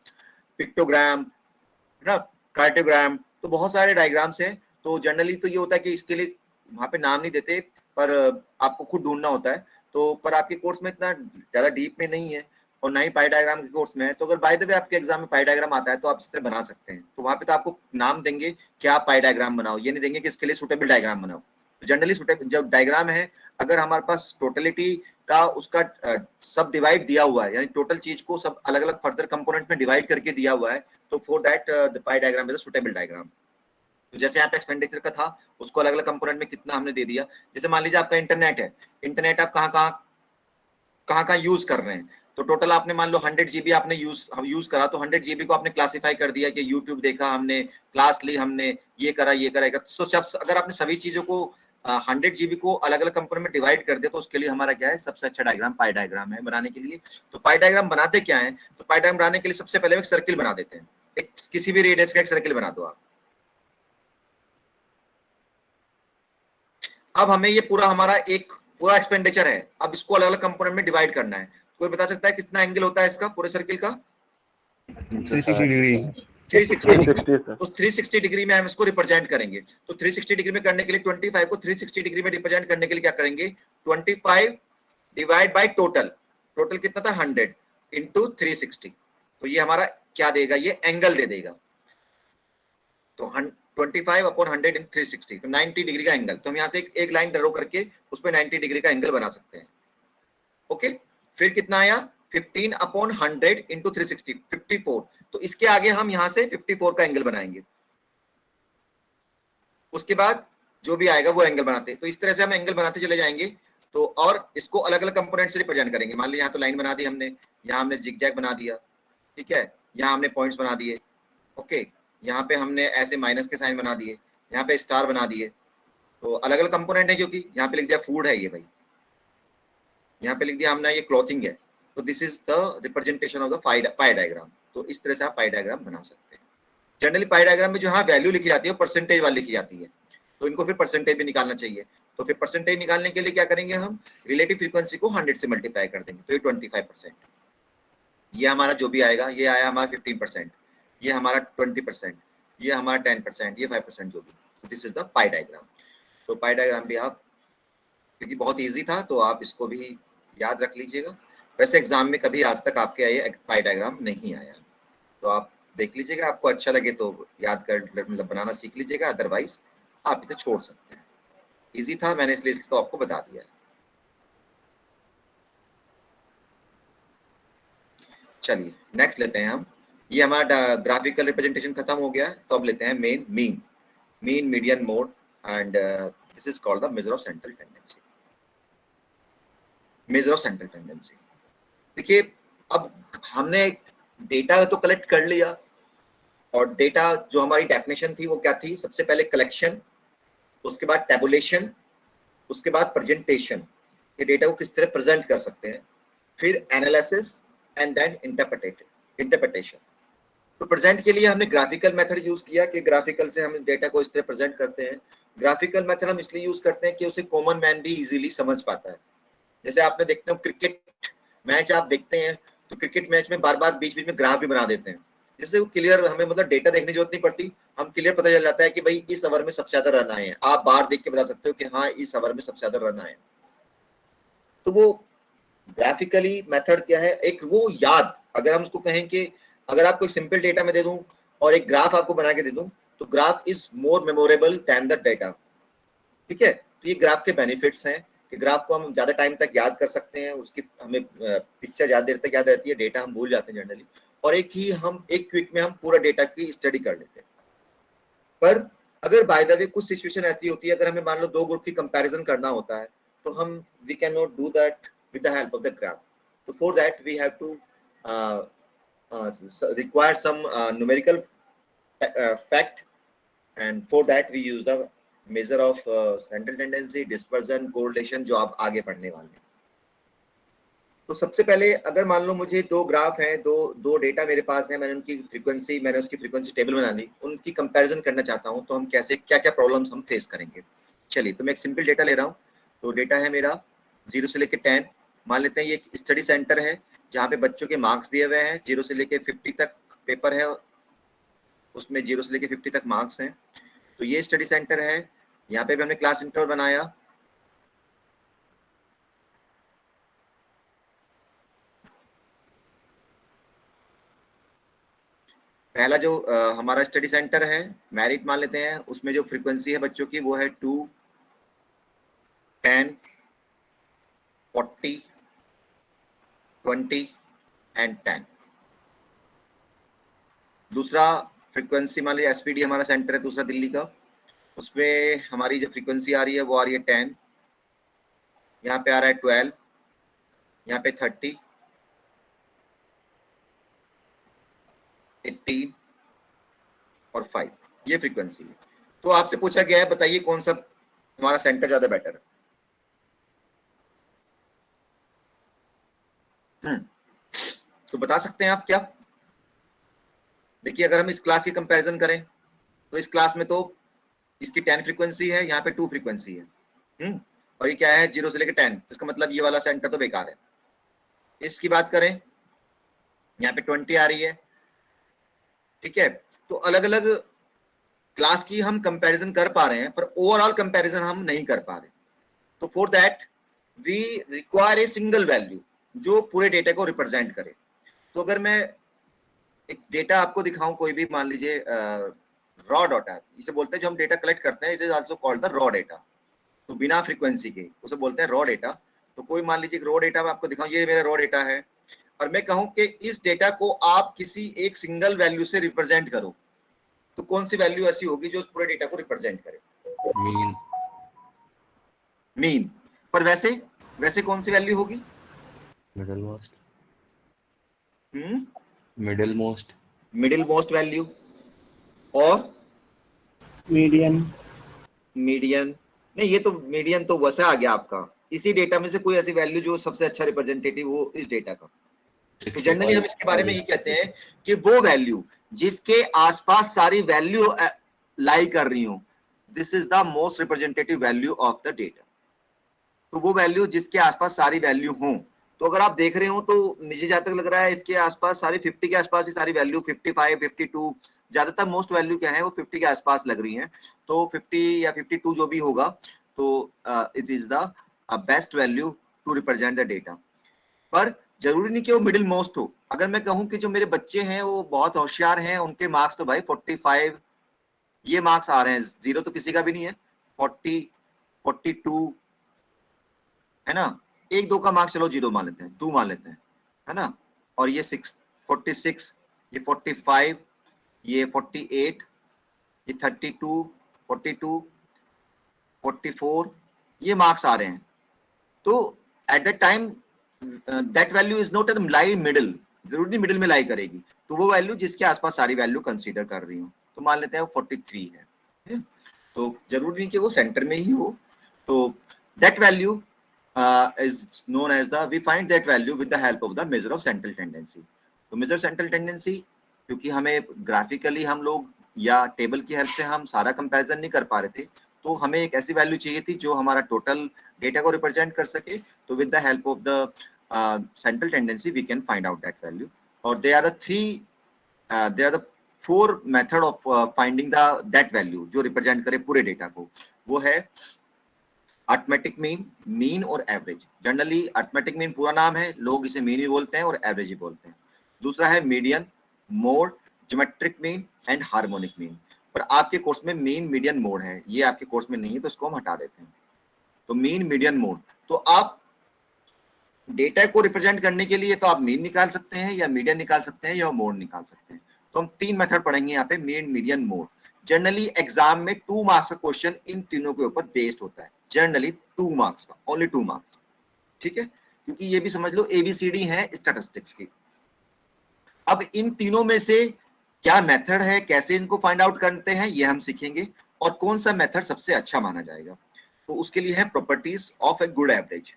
pictogram, है ना, कार्टोग्राम, तो बहुत सारे डायग्राम्स हैं। तो जनरली तो ये होता है कि इसके लिए वहाँ पे नाम नहीं देते पर आपको खुद ढूंढना होता है। तो पर आपके कोर्स में इतना ज्यादा डीप में नहीं है और ना ही पाई डायग्राम के कोर्स में है, तो अगर बाय द वे आपके एग्जाम में पाई डायग्राम आता है तो आप इस तरह बना सकते हैं। तो वहाँ पे तो आपको नाम देंगे कि आप पाई डायग्राम बनाओ, ये नहीं देंगे कि इसके लिए सुटेबल डायग्राम बनाओ। तो जनरली सुटेबल जब डायग्राम है, अगर हमारे पास टोटलिटी का उसका सब डिवाइड दिया हुआ है, यानी टोटल चीज को सब अलग अलग फर्दर कंपोनेंट में डिवाइड करके दिया हुआ है, तो for that the pie diagram is a suitable diagram. तो जैसे यहाँ पे एक्सपेंडिचर का था उसको अलग अलग कंपोनेंट में कितना हमने दे दिया। जैसे मान लीजिए आपका इंटरनेट है, इंटरनेट आप कहाँ यूज कर रहे हैं, तो टोटल आपने मान लो 100 GB आपने यूज करा, तो 100 GB को आपने क्लासिफाई कर दिया कि यूट्यूब देखा हमने, क्लास ली हमने, ये करा। तो अगर आपने सभी चीजों को 100 GB को अलग अलग कंपोनेंट में डिवाइड कर दिया, तो उसके लिए हमारा क्या है, सबसे अच्छा डायग्राम पाई डायग्राम है बनाने के लिए। तो पाई डायग्राम बनाते क्या है, तो पाई डायग्राम बनाने के लिए सबसे पहले एक सर्किल बना देते हैं, एक किसी भी रेडियस का एक सर्किल बना दो आप। अब हमें ये पूरा हमारा एक पूरा एक्सपेंडिचर है, अब इसको अलग अलग कंपोनेंट में डिवाइड करना है। कोई बता सकता है कितना एंगल होता है इसका पूरे सर्किल का? 360 डिग्री। 360 डिग्री। तो 360 डिग्री में हम इसको रिप्रेजेंट करेंगे। तो 360 डिग्री में करने के लिए 25 को 360 डिग्री में रिप्रेजेंट करने के लिए क्या करेंगे, 25 डिवाइड बाय टोटल कितना था 100 इंटू 360, तो ये हमारा क्या देगा, ये एंगल दे देगा। तो 25 अपॉन 100 इन 360, तो 90 डिग्री का एंगल। तो हम यहाँ से एक लाइन ड्रॉ करके उस पर 90 डिग्री का एंगल बना सकते हैं। ओके, फिर कितना आया, 15 अपॉन 100 इंटू 360, 54। तो इसके आगे हम यहाँ से 54 का एंगल बनाएंगे, उसके बाद जो भी आएगा वो एंगल बनाते हैं। तो इस तरह से हम एंगल बनाते चले जाएंगे। तो और इसको अलग अलग कंपोनेंट से रिप्रेजेंट करेंगे। मान लीजिए यहाँ तो लाइन बना दी हमने, यहाँ हमने जिगजैग बना दिया, ठीक है, यहाँ हमने पॉइंट्स बना दिए, ओके, यहाँ पे हमने ऐसे माइनस के साइन बना दिए, यहाँ पे स्टार बना दिए। तो अलग अलग कंपोनेंट है, क्योंकि यहाँ पे लिख दिया फूड है ये भाई, यहाँ पे लिख दिया हमने ये क्लॉथिंग है। तो this is the representation of the pie diagram. तो इस तरह से आप पाई डायग्राम बना सकते हैं। जनरली पाई डायग्राम में जो हाँ वैल्यू लिखी जाती है परसेंटेज वाली लिखी जाती है। तो इनको फिर परसेंटेज भी निकालना चाहिए। तो फिर परसेंटेज निकालने के लिए क्या करेंगे हम, रिलेटिव फ्रीक्वेंसी को 100 से मल्टीप्लाई कर देंगे, तो ये 25%, ये हमारा जो भी आएगा, ये आया हमारा 15%, ये हमारा 20%, ये हमारा 10%, ये 5% जो भी। This is the pie diagram. तो पाई डायग्राम भी आप, क्योंकि बहुत इजी था तो आप इसको भी याद रख लीजिएगा। वैसे एग्जाम में कभी आज तक आपके आए पाई डायग्राम नहीं आया, तो आप देख लीजिएगा, आपको अच्छा लगे तो याद कर मतलब बनाना सीख लीजिएगा, अदरवाइज आप इसे छोड़ सकते हैं। इजी था, मैंने इसलिए इसको आपको बता दिया। चलिए नेक्स्ट लेते हैं हम। ये हमारा ग्राफिकल रिप्रेजेंटेशन खत्म हो गया है, तो अब लेते हैं mean, median, mode and this is called the measure of central tendency. Measure of central tendency, देखिए अब हमने डेटा तो कलेक्ट कर लिया, और डेटा जो हमारी डेफिनेशन थी वो क्या थी, सबसे पहले कलेक्शन, उसके बाद टेबुलेशन, उसके बाद प्रेजेंटेशन, ये डेटा को किस तरह प्रेजेंट कर सकते हैं, फिर एनालिसिस एंड देन इंटरप्रिटेशन। तो प्रेजेंट के लिए हमने ग्राफिकल मेथड यूज किया कि ग्राफिकल से हम डेटा को इस तरह प्रेजेंट करते हैं। ग्राफिकल मेथड हम इसलिए यूज करते हैं कि उसे कॉमन मैन भी इजीली समझ पाता है। जैसे आपने देखते हो क्रिकेट मैच आप देखते हैं, तो क्रिकेट मैच में बार बार बीच बीच में ग्राफ भी बना देते हैं, जिससे वो क्लियर, हमें मतलब डेटा देखने की जरूरत नहीं पड़ती, हम क्लियर पता चल जाता है कि भाई इस ओवर में सबसे ज्यादा रन आए हैं। आप बाहर देख के बता सकते हो कि हाँ इस ओवर में सबसे ज्यादा रन आए। तो वो ग्राफिकली मेथड क्या है, एक वो याद, अगर हम उसको कहें कि अगर आपको एक सिंपल डेटा में दे दूं और एक ग्राफ आपको बना के दे दूं, तो graph is more memorable than the data. ठीक है, तो ये ग्राफ के बेनिफिट्स हैं कि ग्राफ को हम ज्यादा टाइम तक याद कर सकते हैं, उसकी हमें पिक्चर ज्यादा देर तक याद रहती है, डेटा हम भूल जाते हैं जनरली, और एक क्विक में हम पूरा डेटा की स्टडी कर लेते हैं। पर अगर बाय द वे कुछ सिचुएशन ऐसी होती है, अगर हमें मान लो दो ग्रुप की कंपैरिजन करना होता है, तो हम we can not do that with the help of the graph. तो for that we have to require some numerical fact, and for that we use the measure of central tendency, dispersion, correlation, जो आप आगे पढ़ने वाले हैं। तो सबसे पहले अगर मान लो मुझे दो ग्राफ हैं, दो डेटा मेरे पास है, मैंने उसकी फ्रीक्वेंसी टेबल बना ली, उनकी कंपैरिजन करना चाहता हूं, तो हम कैसे क्या क्या प्रॉब्लम्स हम फेस करेंगे। चलिए, तो मैं एक सिंपल डेटा ले रहा हूं। तो डेटा है मेरा 0 से लेकर 10, मान लेते हैं ये एक स्टडी सेंटर है जहाँ पे बच्चों के मार्क्स दिए हुए हैं, 0 से लेकर 50 तक पेपर है, उसमें 0 से लेकर 50 तक मार्क्स हैं। तो ये स्टडी सेंटर है, यहाँ पे भी हमने क्लास इंटरवल बनाया। पहला जो हमारा स्टडी सेंटर है मेरिट मान लेते हैं, उसमें जो फ्रीक्वेंसी है बच्चों की वो है 2, 10, 40, 20 एंड 10। दूसरा फ्रीक्वेंसी मान लीजिए एसपीडी हमारा सेंटर है दूसरा दिल्ली का, उसमें हमारी जो फ्रीक्वेंसी आ रही है वो आ रही है 10, यहाँ पे आ रहा है 12, यहाँ पे 30, 18 और 5, ये फ्रीक्वेंसी है। तो आपसे पूछा गया है बताइए कौन सा हमारा सेंटर ज्यादा बेटर है। तो बता सकते हैं आप क्या? देखिए, अगर हम इस क्लास की कंपैरिजन करें तो इस क्लास में तो इसकी 10 फ्रीक्वेंसी है, यहाँ पे 2 फ्रीक्वेंसी है, और ये क्या है 0 से लेकर 10, इसका मतलब ये वाला सेंटर तो बेकार है। इसकी बात करें, यहाँ पे 20 आ रही है। ठीक है, तो अलग अलग क्लास की हम कंपैरिजन कर पा रहे हैं, पर ओवरऑल कंपैरिजन हम नहीं कर पा रहे। तो for that we require a single value जो पूरे डेटा को रिप्रेजेंट करे। तो अगर मैं एक डेटा आपको दिखाऊं, कोई भी मान लीजिए रॉ डेटा, इसे बोलते हैं जो हम डेटा कलेक्ट करते हैं, it is also called the raw data. तो बिना फ्रीक्वेंसी के उसे बोलते हैं रॉ डेटा। तो कोई मान लीजिए रॉ डेटा मैं आपको दिखाऊं, ये मेरा रॉ डेटा है, और मैं कहूं कि इस डेटा को आप किसी एक सिंगल वैल्यू से रिप्रेजेंट करो, तो कौन सी वैल्यू ऐसी होगी जो उस पूरे डेटा को रिप्रेजेंट करे? मीन। पर वैसे कौन सी वैल्यू होगी? मिडिल मोस्ट वैल्यू और मीडियन नहीं, ये तो मीडियन तो वैसा आ गया आपका। इसी डेटा में से कोई ऐसी वैल्यू जो सबसे अच्छा रिप्रेजेंटेटिव हो इस डेटा का। तो जनरली हम इसके बारे में ये कहते हैं कि वो वैल्यू जिसके आसपास सारी वैल्यू लाई कर रही हो, this is the most representative value of the data. तो वो वैल्यू जिसके आसपास सारी वैल्यू हों, तो अगर आप देख रहे हो तो मुझे जहां तक लग रहा है इसके आसपास सारी 50 के आसपास ही सारी वैल्यू 55, 52 ज्यादातर मोस्ट वैल्यू क्या है वो 50 के आसपास लग रही हैं। तो 50 या 52 जो भी होगा तो it is the best value to represent the data. पर जरूरी नहीं कि वो मिडिल मोस्ट हो। अगर मैं कहूं कि जो मेरे बच्चे हैं वो बहुत होशियार हैं, उनके मार्क्स तो भाई 45 ये मार्क्स आ रहे हैं, जीरो तो किसी का भी नहीं है, 40, 42 है ना, एक दो का मार्क्स चलो जीरो मान लेते हैं, 2 मान लेते हैं, है ना, और ये 46, ये 45, ये 48, ये 32, 42, 44 ये मार्क्स आ रहे हैं। तो at that time that value is not at lie middle, जरूरी मिडिल में लाई करेगी, तो वो वैल्यू जिसके आसपास सारी वैल्यू कंसीडर कर रही हूँ, तो मान लेते हैं वो 43 है। तो जरूरी नहीं कि वो सेंटर में ही हो। तो that value is known as the, we find that value with the help of the measure of central tendency। तो measure central tendency क्योंकि हमें ग्राफिकली हम लोग या टेबल की हेल्प से हम सारा कंपैरिजन नहीं कर पा रहे थे, तो हमें एक ऐसी वैल्यू चाहिए थी जो हमारा टोटल डेटा को रिप्रेजेंट कर सके। तो with the help of the central tendency we can find out that value. और they are the 4 method of finding the that value जो रिप्रेजेंट करे पूरे डेटा को। वो है अर्थमेटिक मीन, मीन और एवरेज। जनरली अर्थमेटिक मीन पूरा नाम है, लोग इसे मीन ही बोलते हैं और एवरेज ही बोलते हैं। दूसरा है median, mode, geometric mean and harmonic mean. पर आपके कोर्स में मीन, मीडियन, मोड है, ये आपके कोर्स में नहीं है तो इसको हम हटा देते हैं। तो मीन, मीडियन, मोड। तो आप डेटा को रिप्रेजेंट करने के लिए तो आप मीन निकाल सकते हैं या मीडियन निकाल सकते हैं या मोड निकाल सकते हैं। तो हम 3 मेथड पढ़ेंगे यहाँ पे, mean, median, mode. Generally exam में 2 मार्क्स का क्वेश्चन इन तीनों के ऊपर बेस्ड होता है, जनरली 2 मार्क्स का, ओनली 2 मार्क्स, ठीक है, क्योंकि ये भी समझ लो ABCD है स्टैटिस्टिक्स की। अब इन तीनों में से क्या मेथड है, कैसे इनको फाइंड आउट करते हैं ये हम सीखेंगे, और कौन सा मेथड सबसे अच्छा माना जाएगा। तो उसके लिए है properties of a good average.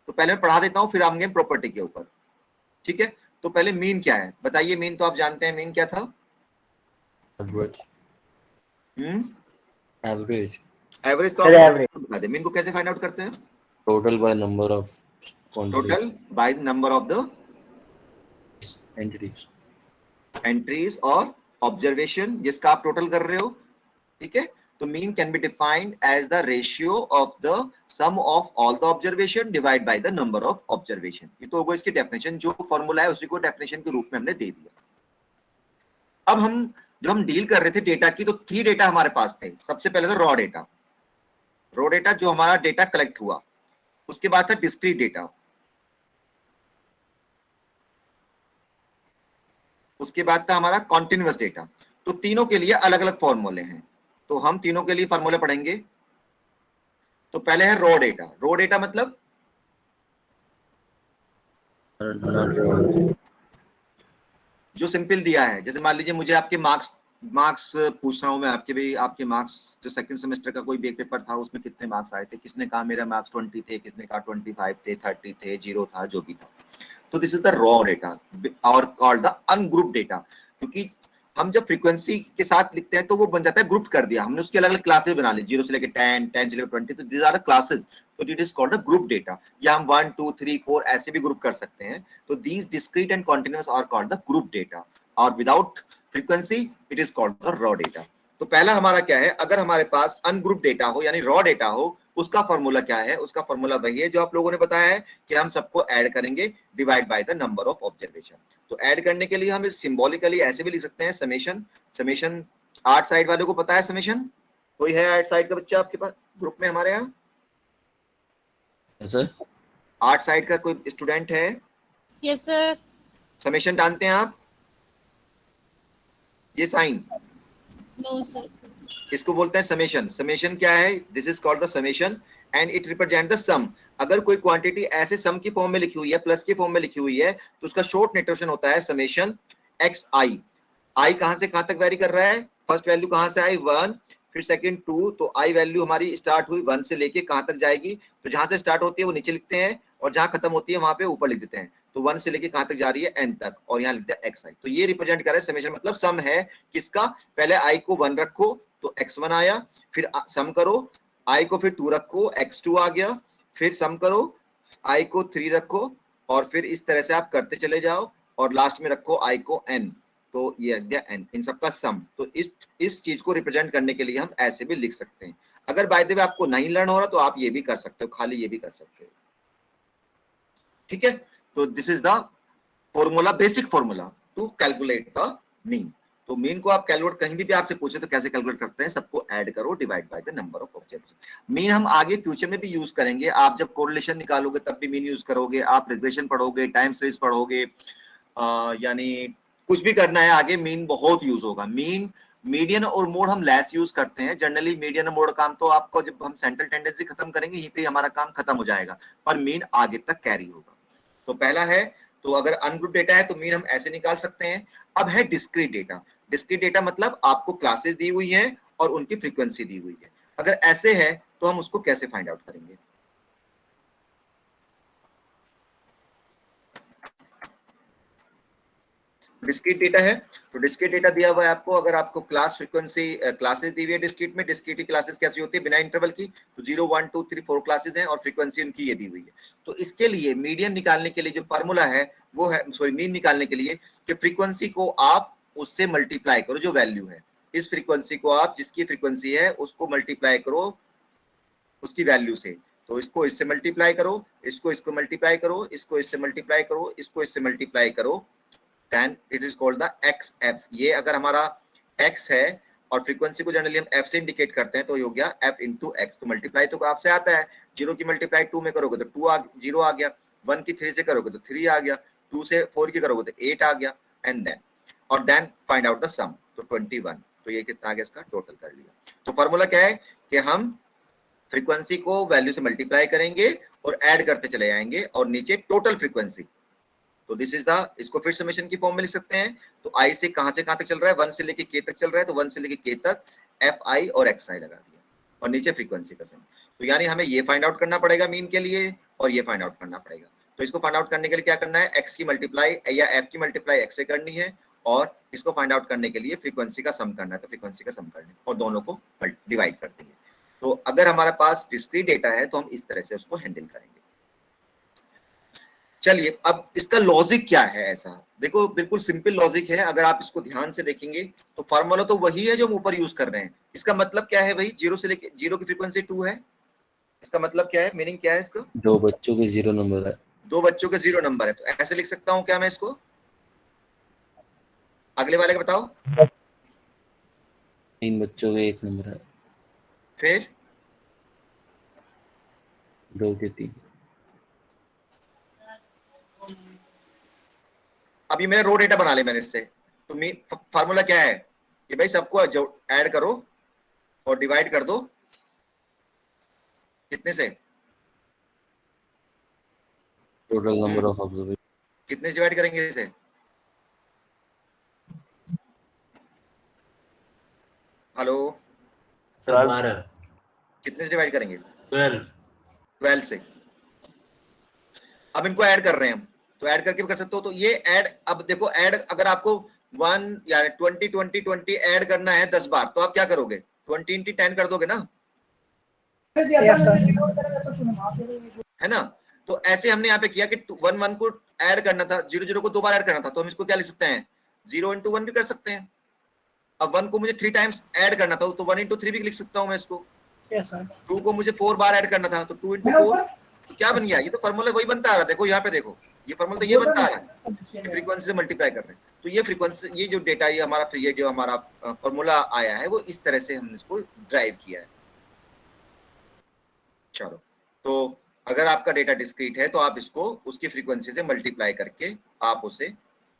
तो पहले मैं पढ़ा देता हूं, फिर आएंगे प्रॉपर्टी के ऊपर, ठीक है। तो पहले मीन क्या है बताइए, मीन तो आप जानते हैं, मीन क्या था? एवरेज। एवरेज एवरेज तो आप बता दे, मीन को कैसे फाइंड आउट करते हैं? Total by number of total by number of the entries और ऑब्जर्वेशन जिसका आप टोटल कर रहे हो, ठीक है। तो mean can be defined as the ratio of the sum of all the observation divide by the number of observation. ये तो होगा इसकी डेफिनेशन, जो फॉर्मूला है उसी को डेफिनेशन के रूप में हमने दे दिया। अब जब हम डील कर रहे थे डेटा की, तो 3 डेटा हमारे पास थे। सबसे पहले था रॉ डेटा जो हमारा डेटा कलेक्ट हुआ, उसके बाद था डिस्क्रीट डेटा, उसके बाद था हमारा कॉन्टिन्यूअस डेटा। तो तीनों के लिए अलग अलग फॉर्मूले हैं, तो हम तीनों के लिए फॉर्मूले पढ़ेंगे। तो पहले है रॉ डेटा मतलब जो सिंपल दिया है, जैसे मान लीजिए मुझे आपके मार्क्स पूछ रहा हूं मैं, आपके मार्क्स जो सेकंड सेमेस्टर का कोई भी एक पेपर था उसमें कितने मार्क्स आए थे, किसने कहा मेरा मार्क्स 20 थे, किसने कहा 25 थे, 30 थे, 0 था, जो भी था। तो this is the raw data और कॉल्ड द अनग्रुप डेटा, क्योंकि हम जब फ्रीक्वेंसी के साथ लिखते हैं तो वो बन जाता है ग्रुप कर दिया हमने, उसकी अलग अलग क्लासेस बना ली, 0 से लेकर 10, 10 से लेकर 20, तो दीज आर द क्लासेस। तो it is called the group data, या हम 1, 2, 3, 4 ऐसे भी ग्रुप कर सकते हैं। तो these discrete and continuous are called the group data, और without frequency it is called the raw data. तो पहला हमारा क्या है, अगर हमारे पास अनग्रुप डेटा हो यानी रॉ डेटा हो, उसका फॉर्मूला क्या है? उसका फॉर्मूला वही है जो आप लोगों ने बताया है कि हम सबको ऐड करेंगे divide by the number of observation. तो ऐड करने के लिए हम इस सिंबॉलिकली ऐसे भी लिख सकते हैं, समेशन। आर्ट साइड वालों को पता है समेशन? कोई है आर्ट साइड का बच्चा आपके पास ग्रुप में हमारे यहाँ? सर आर्ट साइड का कोई स्टूडेंट है? Yes sir. समेशन जानते हैं आप? ये साइन नो सर। इसको बोलते हैं समेशन। समेशन क्या है? This is called the summation and it represent the sum. अगर कोई क्वांटिटी ऐसे सम की फॉर्म में लिखी हुई है, प्लस की फॉर्म में लिखी हुई है, तो उसका शॉर्ट नोटेशन होता है समेशन एक्स आई। आई कहां से कहां तक वेरी कर रहा है? फर्स्ट वैल्यू कहां से आई? 1, फिर सेकंड 2, तो आई वैल्यू हमारी स्टार्ट हुई 1 से लेके कहां तक जाएगी? तो जहां से स्टार्ट होती है वो नीचे लिखते हैं, और जहां खत्म होती है वहां पे ऊपर लिख देते हैं। तो 1 से लेके कहां तक जा रही है? n तक, और यहाँ लिखते हैं एक्स आई। तो ये रिप्रेजेंट कर रहा है समेशन, मतलब सम है किसका? पहले i को 1 रखो तो x1 आया, फिर सम करो, i को फिर 2 रखो, x2 आ गया, फिर सम करो, i को 3 रखो, और फिर इस तरह से आप करते चले जाओ, और लास्ट में रखो i को n, तो ये आ गया n, इन सबका सम। तो इस चीज को रिप्रेजेंट करने के लिए हम ऐसे भी लिख सकते हैं। अगर बाय द वे आपको नहीं लर्न हो रहा तो आप ये भी कर सकते हो, खाली ये भी कर सकते हो, ठीक है। तो this is the formula, basic formula to calculate the mean. तो मीन को आप कैलकुलेट कहीं भी आपसे पूछे तो कैसे कैलकुलेट करते हैं, सबको ऐड करो, divide by the number of objects. Mean हम आगे फ्यूचर में भी यूज करेंगे, आप जब कोरिलेशन निकालोगे तब भी मीन यूज करोगे, आप रिग्रेशन पढ़ोगे, टाइम सीरीज पढ़ोगे, यानी कुछ भी करना है आगे, मीन बहुत यूज होगा। मीन, मीडियन और मोड हम लेस यूज करते हैं जनरली। मीडियन और मोड काम तो आपको जब हम सेंट्रल टेंडेंसी खत्म करेंगे यहीं पे हमारा काम खत्म हो जाएगा, पर मीन आगे तक कैरी होगा। तो पहला है, तो अगर अनग्रुप डेटा है तो मीन हम ऐसे निकाल सकते हैं। अब है डिस्क्रीट डेटा। डिस्क्रीट डेटा मतलब आपको क्लासेस दी हुई है और उनकी फ्रीक्वेंसी दी हुई है। अगर ऐसे है तो हम उसको कैसे फाइंड आउट करेंगे? डिस्क्रीट डेटा है तो डिस्क्रीट डेटा दिया हुआ है आपको। अगर आपको क्लास फ्रीक्वेंसी क्लासेस दी हुई है डिस्क्रीट में, डिस्क्रीट क्लासेस कैसी होती है बिना इंटरवल की, तो 0 1 2 3 4 क्लासेस हैं और फ्रीक्वेंसी उनकी ये दी हुई है। तो इसके लिए मीडियन निकालने के लिए जो फार्मूला है वो है, सॉरी मीन निकालने के लिए, कि फ्रीक्वेंसी को आप उससे मल्टीप्लाई करो जो वैल्यू है, इस फ्रीक्वेंसी को आप जिसकी फ्रीक्वेंसी है उसको मल्टीप्लाई करो उसकी वैल्यू से। तो इसको इससे मल्टीप्लाई करो, इसको मल्टीप्लाई करो, इसको इससे मल्टीप्लाई करो, इसको इससे मल्टीप्लाई करो, then it is called the XF। ये अगर हमारा X है और फ्रीक्वेंसी को जनरली हम F से इंडिकेट करते हैं तो ये हो गया F into X। तो मल्टीप्लाई तो आपसे आता है, 0 की मल्टीप्लाई 2 में करोगे तो 0 आ गया, 1 की 3 से करोगे तो 3 आ गया, 2 से 4 की करोगे तो 8 आ गया, and then find out the sum, तो 21। तो ये कितना आ गया, इसका टोटल कर लिया। तो फॉर्मूला क्या है कि हम फ्रीक्वेंसी को वैल्यू से मल्टीप्लाई करेंगे और ऐड करते चले जाएंगे और नीचे टोटल फ्रीक्वेंसी। तो दिस इज द, इसको फिर समेशन की फॉर्म में लिख सकते हैं। तो i से कहां तक चल रहा है, 1 से लेके k तक चल रहा है, तो 1 से लेके k तक fi और xi लगा दिया और नीचे फ्रीक्वेंसी का सम। तो यानी हमें ये फाइंड आउट करना पड़ेगा मीन के लिए और ये फाइंड आउट करना पड़ेगा। तो इसको फाइंड आउट करने के लिए क्या करना है, x की मल्टीप्लाई या f की मल्टीप्लाई x से करनी है और इसको फाइंड आउट करने के लिए फ्रीक्वेंसी का सम करना है, तो फ्रीक्वेंसी का सम करना है और दोनों को डिवाइड कर देंगे। तो अगर हमारे पास डिस्क्रीट डेटा है तो हम इस तरह से उसको हैंडल करेंगे। चलिए अब इसका लॉजिक क्या है, ऐसा देखो बिल्कुल सिंपल लॉजिक है। अगर आप इसको ध्यान से देखेंगे तो फार्मूला तो वही है जो हम ऊपर यूज कर रहे हैं। इसका मतलब क्या है भाई, 0 से लेके 0 की फ्रीक्वेंसी 2 है, इसका मतलब क्या है, मीनिंग क्या है इसका, 2 बच्चों के 0 नंबर है, 2 बच्चों के 0 नंबर है। तो ऐसे लिख सकता हूं क्या मैं इसको, अगले वाले का बताओ, 3 बच्चों के 1 नंबर है, फिर 2 के 3। अभी मैंने रो डेटा बना लिया मैंने इससे। तो फार्मूला क्या है कि भाई सबको जो ऐड करो और डिवाइड कर दो कितने से, टोटल नंबर ऑफ ऑब्जर्वेशन। कितने से डिवाइड करेंगे इसे, हेलो 12। कितने से डिवाइड करेंगे, 12 से। अब इनको ऐड कर रहे हैं हम, तो ऐड करके भी कर सकते हो। तो ये ऐड, अब देखो ऐड अगर आपको 1 या 20 20 20 ऐड करना है 10 बार तो आप क्या करोगे, 20 into 10 कर दोगे ना, है ना। तो ऐसे हमने यहाँ पे किया कि 1 1 को ऐड करना था, 0 0 को 2 बार ऐड करना था, तो हम इसको क्या लिख सकते हैं, 0 into 1 भी कर सकते हैं। अब 1 को मुझे 3 टाइम्स ऐड करना था तो 1 into 3 भी लिख सकता हूँ मैं इसको। 2 को मुझे 4 बार ऐड करना था तो 2 into 4। तो क्या बन गया, ये तो फॉर्मूला वही बनता आ रहा है। देखो यहाँ पे देखो, ये फॉर्मूला तो ये बनता आ रहा है, फ्रीक्वेंसी से मल्टीप्लाई कर रहे हैं। तो ये फ्रीक्वेंसी, ये जो डेटा, ये हमारा ये जो हमारा फॉर्मूला आया है वो इस तरह से हमने इसको ड्राइव किया है। चलो, तो अगर आपका डेटा डिस्क्रीट है तो आप इसको उसकी फ्रीक्वेंसी से मल्टीप्लाई करके आप उसे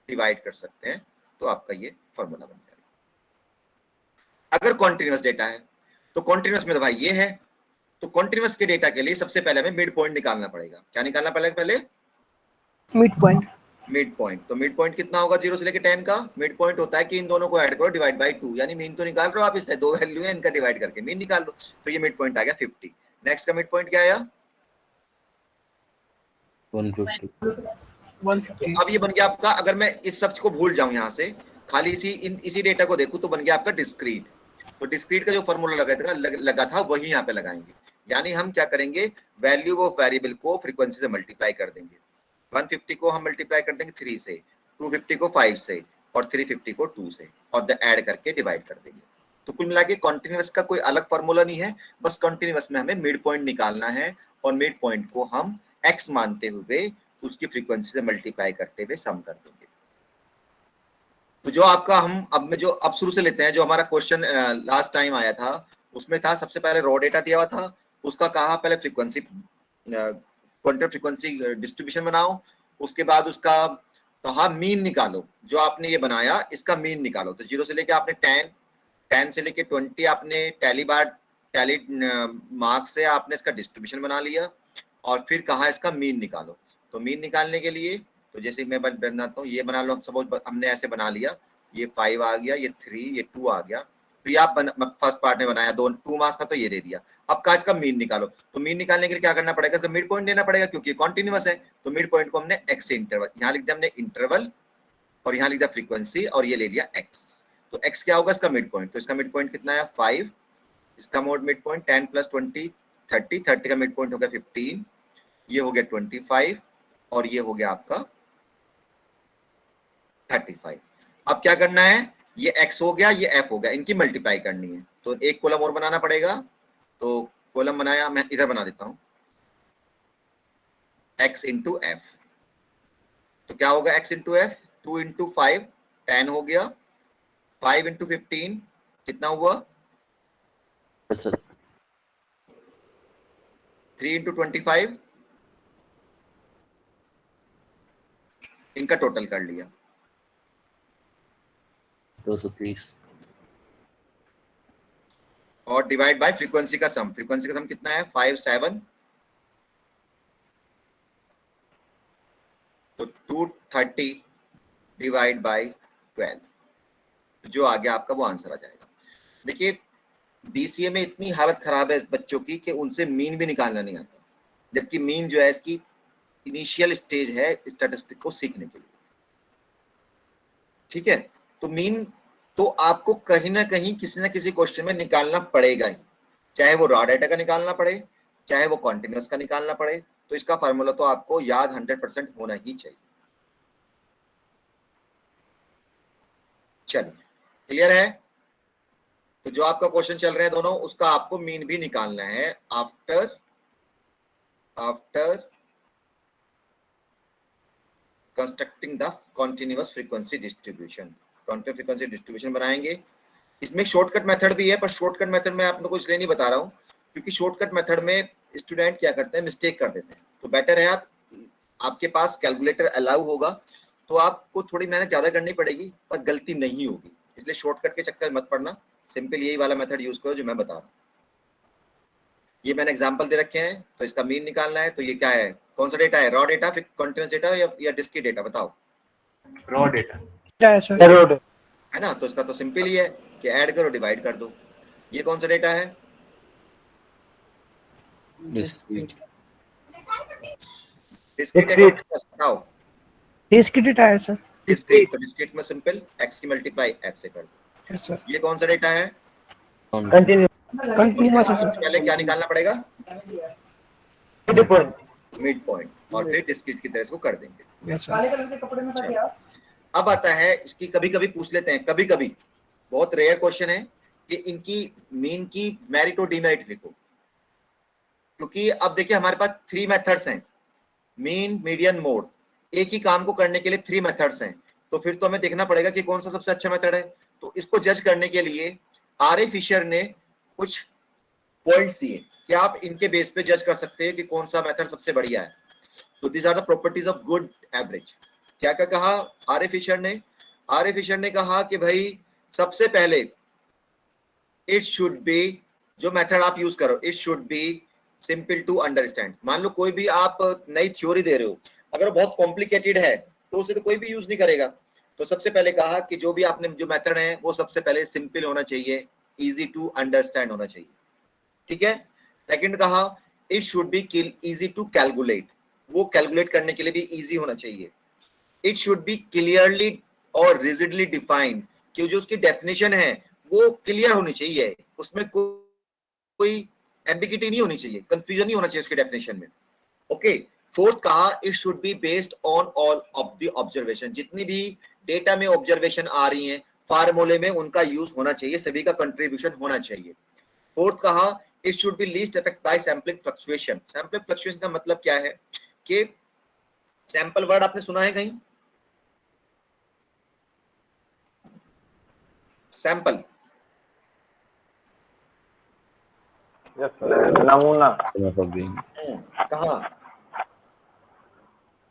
डिवाइड कर सकते हैं, तो आपका ये फॉर्मूला बन जाएगा। अगर कॉन्टिन्यूअस डेटा है तो कॉन्टिन्यूअस में तो भाई ये है, तो कॉन्टिन्यूअस के डेटा के लिए सबसे पहले हमें मिड पॉइंट निकालना पड़ेगा। क्या निकालना पड़ेगा पहले, मिड पॉइंट। मिड पॉइंट, तो मिड पॉइंट कितना होगा 0 से लेके 10 का, मिड पॉइंट होता है कि इन दोनों को ऐड करो डिवाइड बाय 2, यानी मीन तो निकाल रहे हो आप, इससे 2 वैल्यू है इनका डिवाइड करके मीन निकाल लो। तो ये मिड पॉइंट आ गया 50। नेक्स्ट का मिड पॉइंट क्या आया, 150। अब ये बन गया आपका, अगर मैं इस शब्द को भूल जाऊं यहाँ से, खाली इसी डेटा को देखूं तो बन गया आपका डिस्क्रीट। तो डिस्क्रीट का जो फॉर्मूला लगा था वही यहाँ पे लगाएंगे। यानी हम क्या करेंगे, वैल्यू ऑफ वेरिएबल को फ्रीक्वेंसी से मल्टीप्लाई कर देंगे। 150 को हम मल्टीप्लाई कर देंगे 3 से, 250 को 5 से और 350 को 2 से, और ऐड करके डिवाइड कर देंगे। तो कुल मिला के कॉन्टिन्यूअस का कोई अलग फार्मूला नहीं है, बस कॉन्टिन्यूअस में हमें मिड पॉइंट निकालना है और मिड पॉइंट को हम x मानते हुए उसकी फ्रीक्वेंसी से मल्टीप्लाई करते हुए सम कर देंगे। तो जो आपका हम अब शुरू से लेते हैं, जो हमारा क्वेश्चन लास्ट टाइम आया था उसमें था सबसे पहले रॉ डेटा दिया हुआ था, उसका कहा पहले फ्रीक्वेंसी क्वांटम फ्रीक्वेंसी डिस्ट्रीब्यूशन बनाओ, उसके बाद उसका कहा मीन निकालो, जो आपने ये बनाया इसका मीन निकालो। तो 0 से लेके आपने 10 से लेके 20 आपने टैली मार्क से आपने इसका डिस्ट्रीब्यूशन बना लिया और फिर कहा इसका मीन निकालो। तो मीन निकालने के लिए तो जैसे मैं बनाता हूँ, ये बना लो, सपोज हमने ऐसे बना लिया, ये 5 आ गया, ये 3, ये 2 आ गया। तो ये आप फर्स्ट पार्ट में बनाया, 2 मार्क्स का, तो ये दे दिया। अब का इसका मीन निकालो। तो मीन निकालने के लिए क्या करना पड़ेगा, तो मिड पॉइंट लेना पड़ेगा क्योंकि कॉन्टिन्यूअस है। तो मिड पॉइंट को हमने x से इंटरवल, यहाँ लिख दिया हमने इंटरवल और यहाँ लिख दिया फ्रीक्वेंसी और ये ले लिया x। तो x क्या होगा इसका मिड पॉइंट, तो इसका मिड पॉइंट कितना है 5, इसका मिड पॉइंट 10 + 20 30 का मिड पॉइंट हो गया 15, ये हो गया 25 और ये हो गया आपका 35। अब क्या करना है, ये x हो गया, ये f हो गया, इनकी मल्टीप्लाई करनी है। तो एक कॉलम और बनाना पड़ेगा। तो कॉलम बनाया, मैं इधर बना देता हूं, x × f। तो क्या होगा x × f, 2 × 5 10 हो गया, 5 × 15 कितना हुआ 3 × 25, इनका टोटल कर लिया 230 और डिवाइड बाय फ्रीक्वेंसी का सम। फ्रीक्वेंसी का सम कितना है 5 7, तो 230 डिवाइड बाय 12, जो आ गया आपका वो आंसर आ जाएगा। देखिए बीसीए में इतनी हालत खराब है बच्चों की कि उनसे मीन भी निकालना नहीं आता, जबकि मीन जो है इसकी इनिशियल स्टेज है स्टैटिस्टिक को सीखने के लिए। ठीक है, तो मीन तो आपको कहीं ना कहीं किसी ना किसी क्वेश्चन में निकालना पड़ेगा ही, चाहे वो रॉ डेटा का निकालना पड़े, चाहे वो कॉन्टिन्यूअस का निकालना पड़े। तो इसका फार्मूला तो आपको याद 100% होना ही चाहिए। चलिए क्लियर है। तो जो आपका क्वेश्चन चल रहे हैं दोनों, उसका आपको मीन भी निकालना है after constructing the continuous frequency distribution. Continuous frequency distribution बनाएंगे। इसमें शॉर्टकट मेथड भी है, पर शॉर्टकट मेथड में आप लोगों को इसलिए नहीं बता रहा हूं क्योंकि शॉर्टकट मेथड में स्टूडेंट क्या करते हैं, मिस्टेक कर देते हैं। तो बेटर है आपके पास कैलकुलेटर अलाउ होगा तो आपको थोड़ी मेहनत ज्यादा करनी पड़ेगी पर गलती नहीं होगी, इसलिए शॉर्टकट के चक्कर मत पड़ना। सिंपल यही वाला मेथड यूज करो जो मैं बता रहा हूँ। ये मैंने एग्जांपल दे रखे हैं, तो इसका मीन निकालना है। तो ये क्या है, कौन सा डेटा है, रॉ डेटा, फिर कॉन्टिन्यूअस डेटा या डिस्क्रीट डेटा, बताओ। रॉ डेटा है ना, तो इसका तो सिंपल ही है कि ऐड करो डिवाइड कर दो। ये कौन सा डेटा है, डिस्क्रीट डिस्क्रीट बताओ। डिस्क्रीट डेटा है सर। डिस्क्रीट, तो डिस्क्रीट में सिंपल x की मल्टीप्लाई f से कर दो। Yes sir. ये कौन सा डेटा है, कंटिन्यूअस है सर। पहले क्या निकालना पड़ेगा, मिड पॉइंट, और फिर डिस्क्रीट की तरह इसको कर देंगे। Yes sir. अब आता है इसकी, कभी कभी पूछ लेते हैं, कभी कभी बहुत रेयर क्वेश्चन है कि इनकी मीन की मेरिट और डीमेरिट लिखो, क्योंकि अब देखिए हमारे पास 3 मेथड्स हैं, मीन मीडियन मोड। एक ही काम को करने के लिए 3 मेथड्स हैं, तो फिर तो हमें देखना पड़ेगा कि कौन सा सबसे अच्छा मेथड है। तो इसको जज करने के लिए आर ए फिशर ने कुछ पॉइंट्स दिए कि आप इनके बेस पे जज कर सकते हैं कि कौन सा मेथड सबसे बढ़िया है। तो these are the properties of good average. क्या क्या कहा आर ए फिशर ने, आर ए फिशर ने कहा कि भाई सबसे पहले इट शुड बी, जो मेथड आप यूज करो it should be simple to understand. मान लो कोई भी आप नई थ्योरी दे रहे हो, अगर बहुत कॉम्प्लिकेटेड है तो उसे तो कोई भी यूज नहीं करेगा। तो सबसे पहले कहा कि जो भी आपने जो मेथड है वो सबसे पहले सिंपल होना चाहिए, इजी टू अंडरस्टैंड होना चाहिए। ठीक है। सेकंड कहा it should be easy to calculate, वो कैलकुलेट करने के लिए भी इजी होना चाहिए। इट शुड बी क्लियरली और रिजिडली डिफाइंड, कि जो उसकी डेफिनेशन है वो क्लियर होनी चाहिए, उसमें कोई एम्बिगिटी नहीं होनी चाहिए, कंफ्यूजन नहीं होना चाहिए उसके डेफिनेशन में। ओके, फोर्थ कहा it should be based on all of the observation, जितनी भी डेटा में ऑब्जर्वेशन आ रही हैं फार्मूले में उनका यूज होना चाहिए, सभी का कंट्रीब्यूशन होना चाहिए। फोर्थ कहा it should be least affect by sampling fluctuation. Sampling fluctuation का मतलब क्या है कि सैंपल वर्ड आपने सुना है कहीं? सैंपल नमूना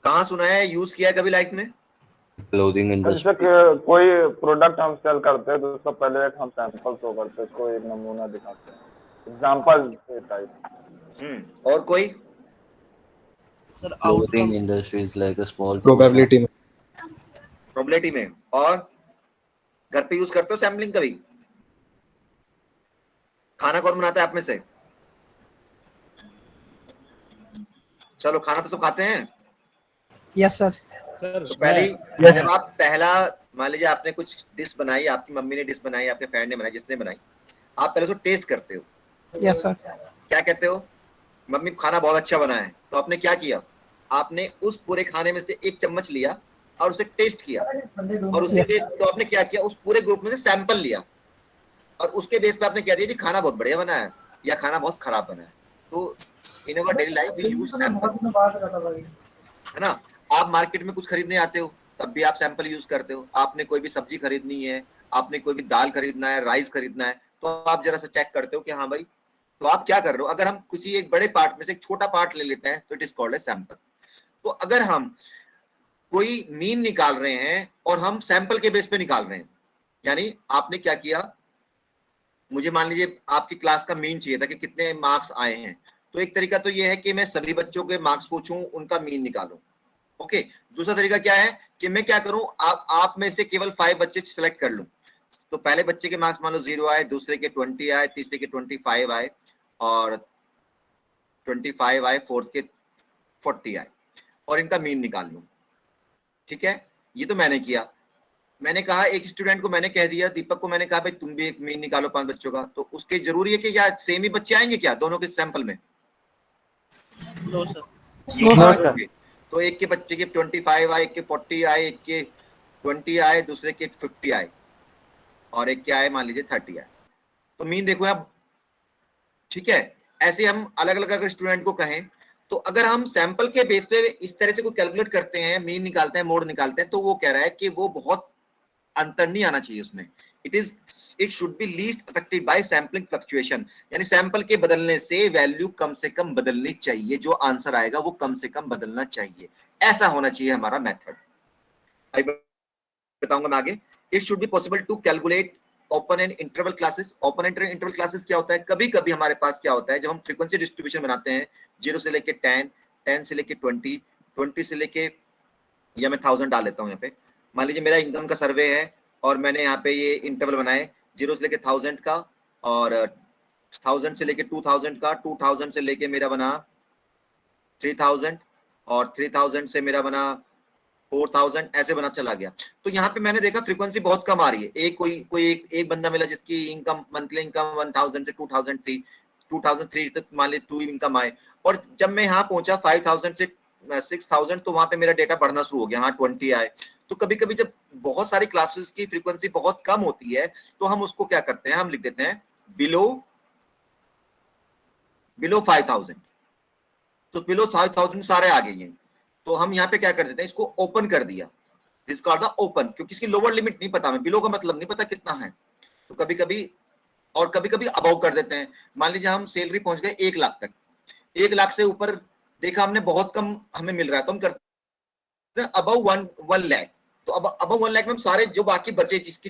कहाँ सुना है, यूज किया है कभी लाइफ में? क्लोथिंग जैसे इंडस्ट्री। कोई प्रोडक्ट हम सेल करते हैं तो उसका पहले एक हम सैंपल शो करते हैं, उसको एक नमूना दिखाते हैं, एग्जांपल टाइप। और कोई? Sir clothing industry is like a small probability में। प्रोबेबिलिटी में। और घर पे यूज करते हो सैम्पलिंग कभी? खाना कौन बनाता है आप में से? चलो खाना तो सब खाते हैं। Yes sir. तो पहली जब आप पहला मान लीजिए आपने कुछ डिश बनाई, आपकी मम्मी ने डिश बनाई, आपके फ्रेंड ने बनाई, जिसने बनाई, आप पहले उसको टेस्ट करते हो। Yes sir. क्या कहते हो? मम्मी खाना बहुत अच्छा बना है। तो आपने क्या किया, आपने उस पूरे खाने में से एक चम्मच लिया और उसे टेस्ट किया, और उसी बेस तो आपने क्या किया, उस पूरे ग्रुप में से सैंपल लिया और उसके बेस पे आपने क्या दिया जी खाना बहुत बढ़िया बना है या खाना बहुत खराब बना है। तो in our daily life we use sample, है ना। आप मार्केट में कुछ खरीदने आते हो तब भी आप सैंपल यूज करते हो। आपने कोई भी सब्जी खरीदनी है, आपने कोई भी दाल खरीदना है, राइस खरीदना है, तो आप जरा सा चेक करते हो कि हाँ भाई, तो आप क्या कर रहे हो। अगर हम किसी एक बड़े पार्ट में से एक छोटा पार्ट ले लेते हैं तो it is called a sample. तो अगर हम कोई मीन निकाल रहे हैं और हम सैंपल के बेस पे निकाल रहे हैं, यानी आपने क्या किया, मुझे मान लीजिए आपकी क्लास का मीन चाहिए था कि कितने मार्क्स आए हैं, तो एक तरीका तो ये है कि मैं सभी बच्चों के मार्क्स पूछूं, उनका मीन निकालूं। ओके, दूसरा तरीका क्या है कि मैं क्या करूं, आप में से केवल 5 बच्चे सिलेक्ट कर लूं। तो पहले बच्चे के मार्क्स मान लो 0 आए, दूसरे के 20 आए, तीसरे के 25 आए, और 25 आए, फोर्थ के 40 आए, और इनका मीन निकाल लूं। ठीक है, ये तो मैंने किया। मैंने कहा एक स्टूडेंट को मैंने कह दिया, दीपक को मैंने कहा भाई तुम भी एक मीन निकालो 5 बच्चों का। तो उसके जरूरी है कि क्या सेम ही बच्चे आएंगे क्या दोनों के सैंपल में? No sir. तो एक के बच्चे के 25 आए, एक के 40 आए, एक के 20 आए, दूसरे के 50 आए, और एक के आए मान लीजिए 30 आए। तो मीन देखो आप, ठीक है। ऐसे हम अलग अलग अगर स्टूडेंट को कहें, तो अगर हम सैंपल के बेस पे इस तरह से कोई कैलकुलेट करते हैं, मीन निकालते हैं, मोड निकालते हैं, तो वो कह रहा है कि वो बहुत अंतर नहीं आना चाहिए उसमें। It should be least affected by sampling fluctuation, यानी सैंपल के बदलने से वैल्यू कम से कम बदलनी चाहिए, जो आंसर आएगा वो कम से कम बदलना चाहिए। ऐसा होना चाहिए हमारा मेथड। बताऊंगा मैं आगे। It should be possible to calculate open end interval classes. Open end interval classes क्या होता है, कभी कभी हमारे पास क्या होता है, जब हम फ्रीक्वेंसी डिस्ट्रीब्यूशन बनाते हैं 0 से लेके 10, 10 से लेके 20, 20 से लेके, या मैं 1000 डाल लेता हूँ यहाँ पे। मान लीजिए मेरा इनकम का सर्वे है और मैंने यहाँ पे ये इंटरवल बनाए 0 से लेके 1000 का, और 1000 से लेके 2000 का, 2000 से लेके मेरा बना 3000, और 3000 से मेरा बना 4000, ऐसे बना चला गया। तो यहाँ पे मैंने देखा फ्रीक्वेंसी बहुत कम आ रही है। एक बंदा मिला जिसकी इनकम, मंथली इनकम 1000 से 2003 तक मान लीजिए 2 इनकम आए, और जब मैं यहाँ पहुंचा 5000 से 6000, तो वहां पे मेरा डेटा बढ़ना शुरू हो गया, हाँ 20 आए। तो कभी कभी जब बहुत सारी क्लासेस की फ्रीक्वेंसी बहुत कम होती है, तो हम उसको क्या करते हैं, हम लिख देते हैं बिलो 5000। तो बिलो 5000 सारे आ गए हैं, तो हम यहाँ पे क्या कर देते हैं, इसको ओपन कर दिया, दिस कॉल्ड द ओपन, क्योंकि इसकी लोअर लिमिट नहीं पता, हमें बिलो का मतलब नहीं पता कितना है। तो कभी कभी, और कभी कभी अबव कर देते हैं। मान लीजिए हम सैलरी पहुंच गए 1 लाख तक, 1 लाख से ऊपर देखा हमने बहुत कम हमें मिल रहा है, तो हम करते हैं अबव 1 लाख। तो अब अबव 1 लाख में हम सारे जो बाकी बचे जिसकी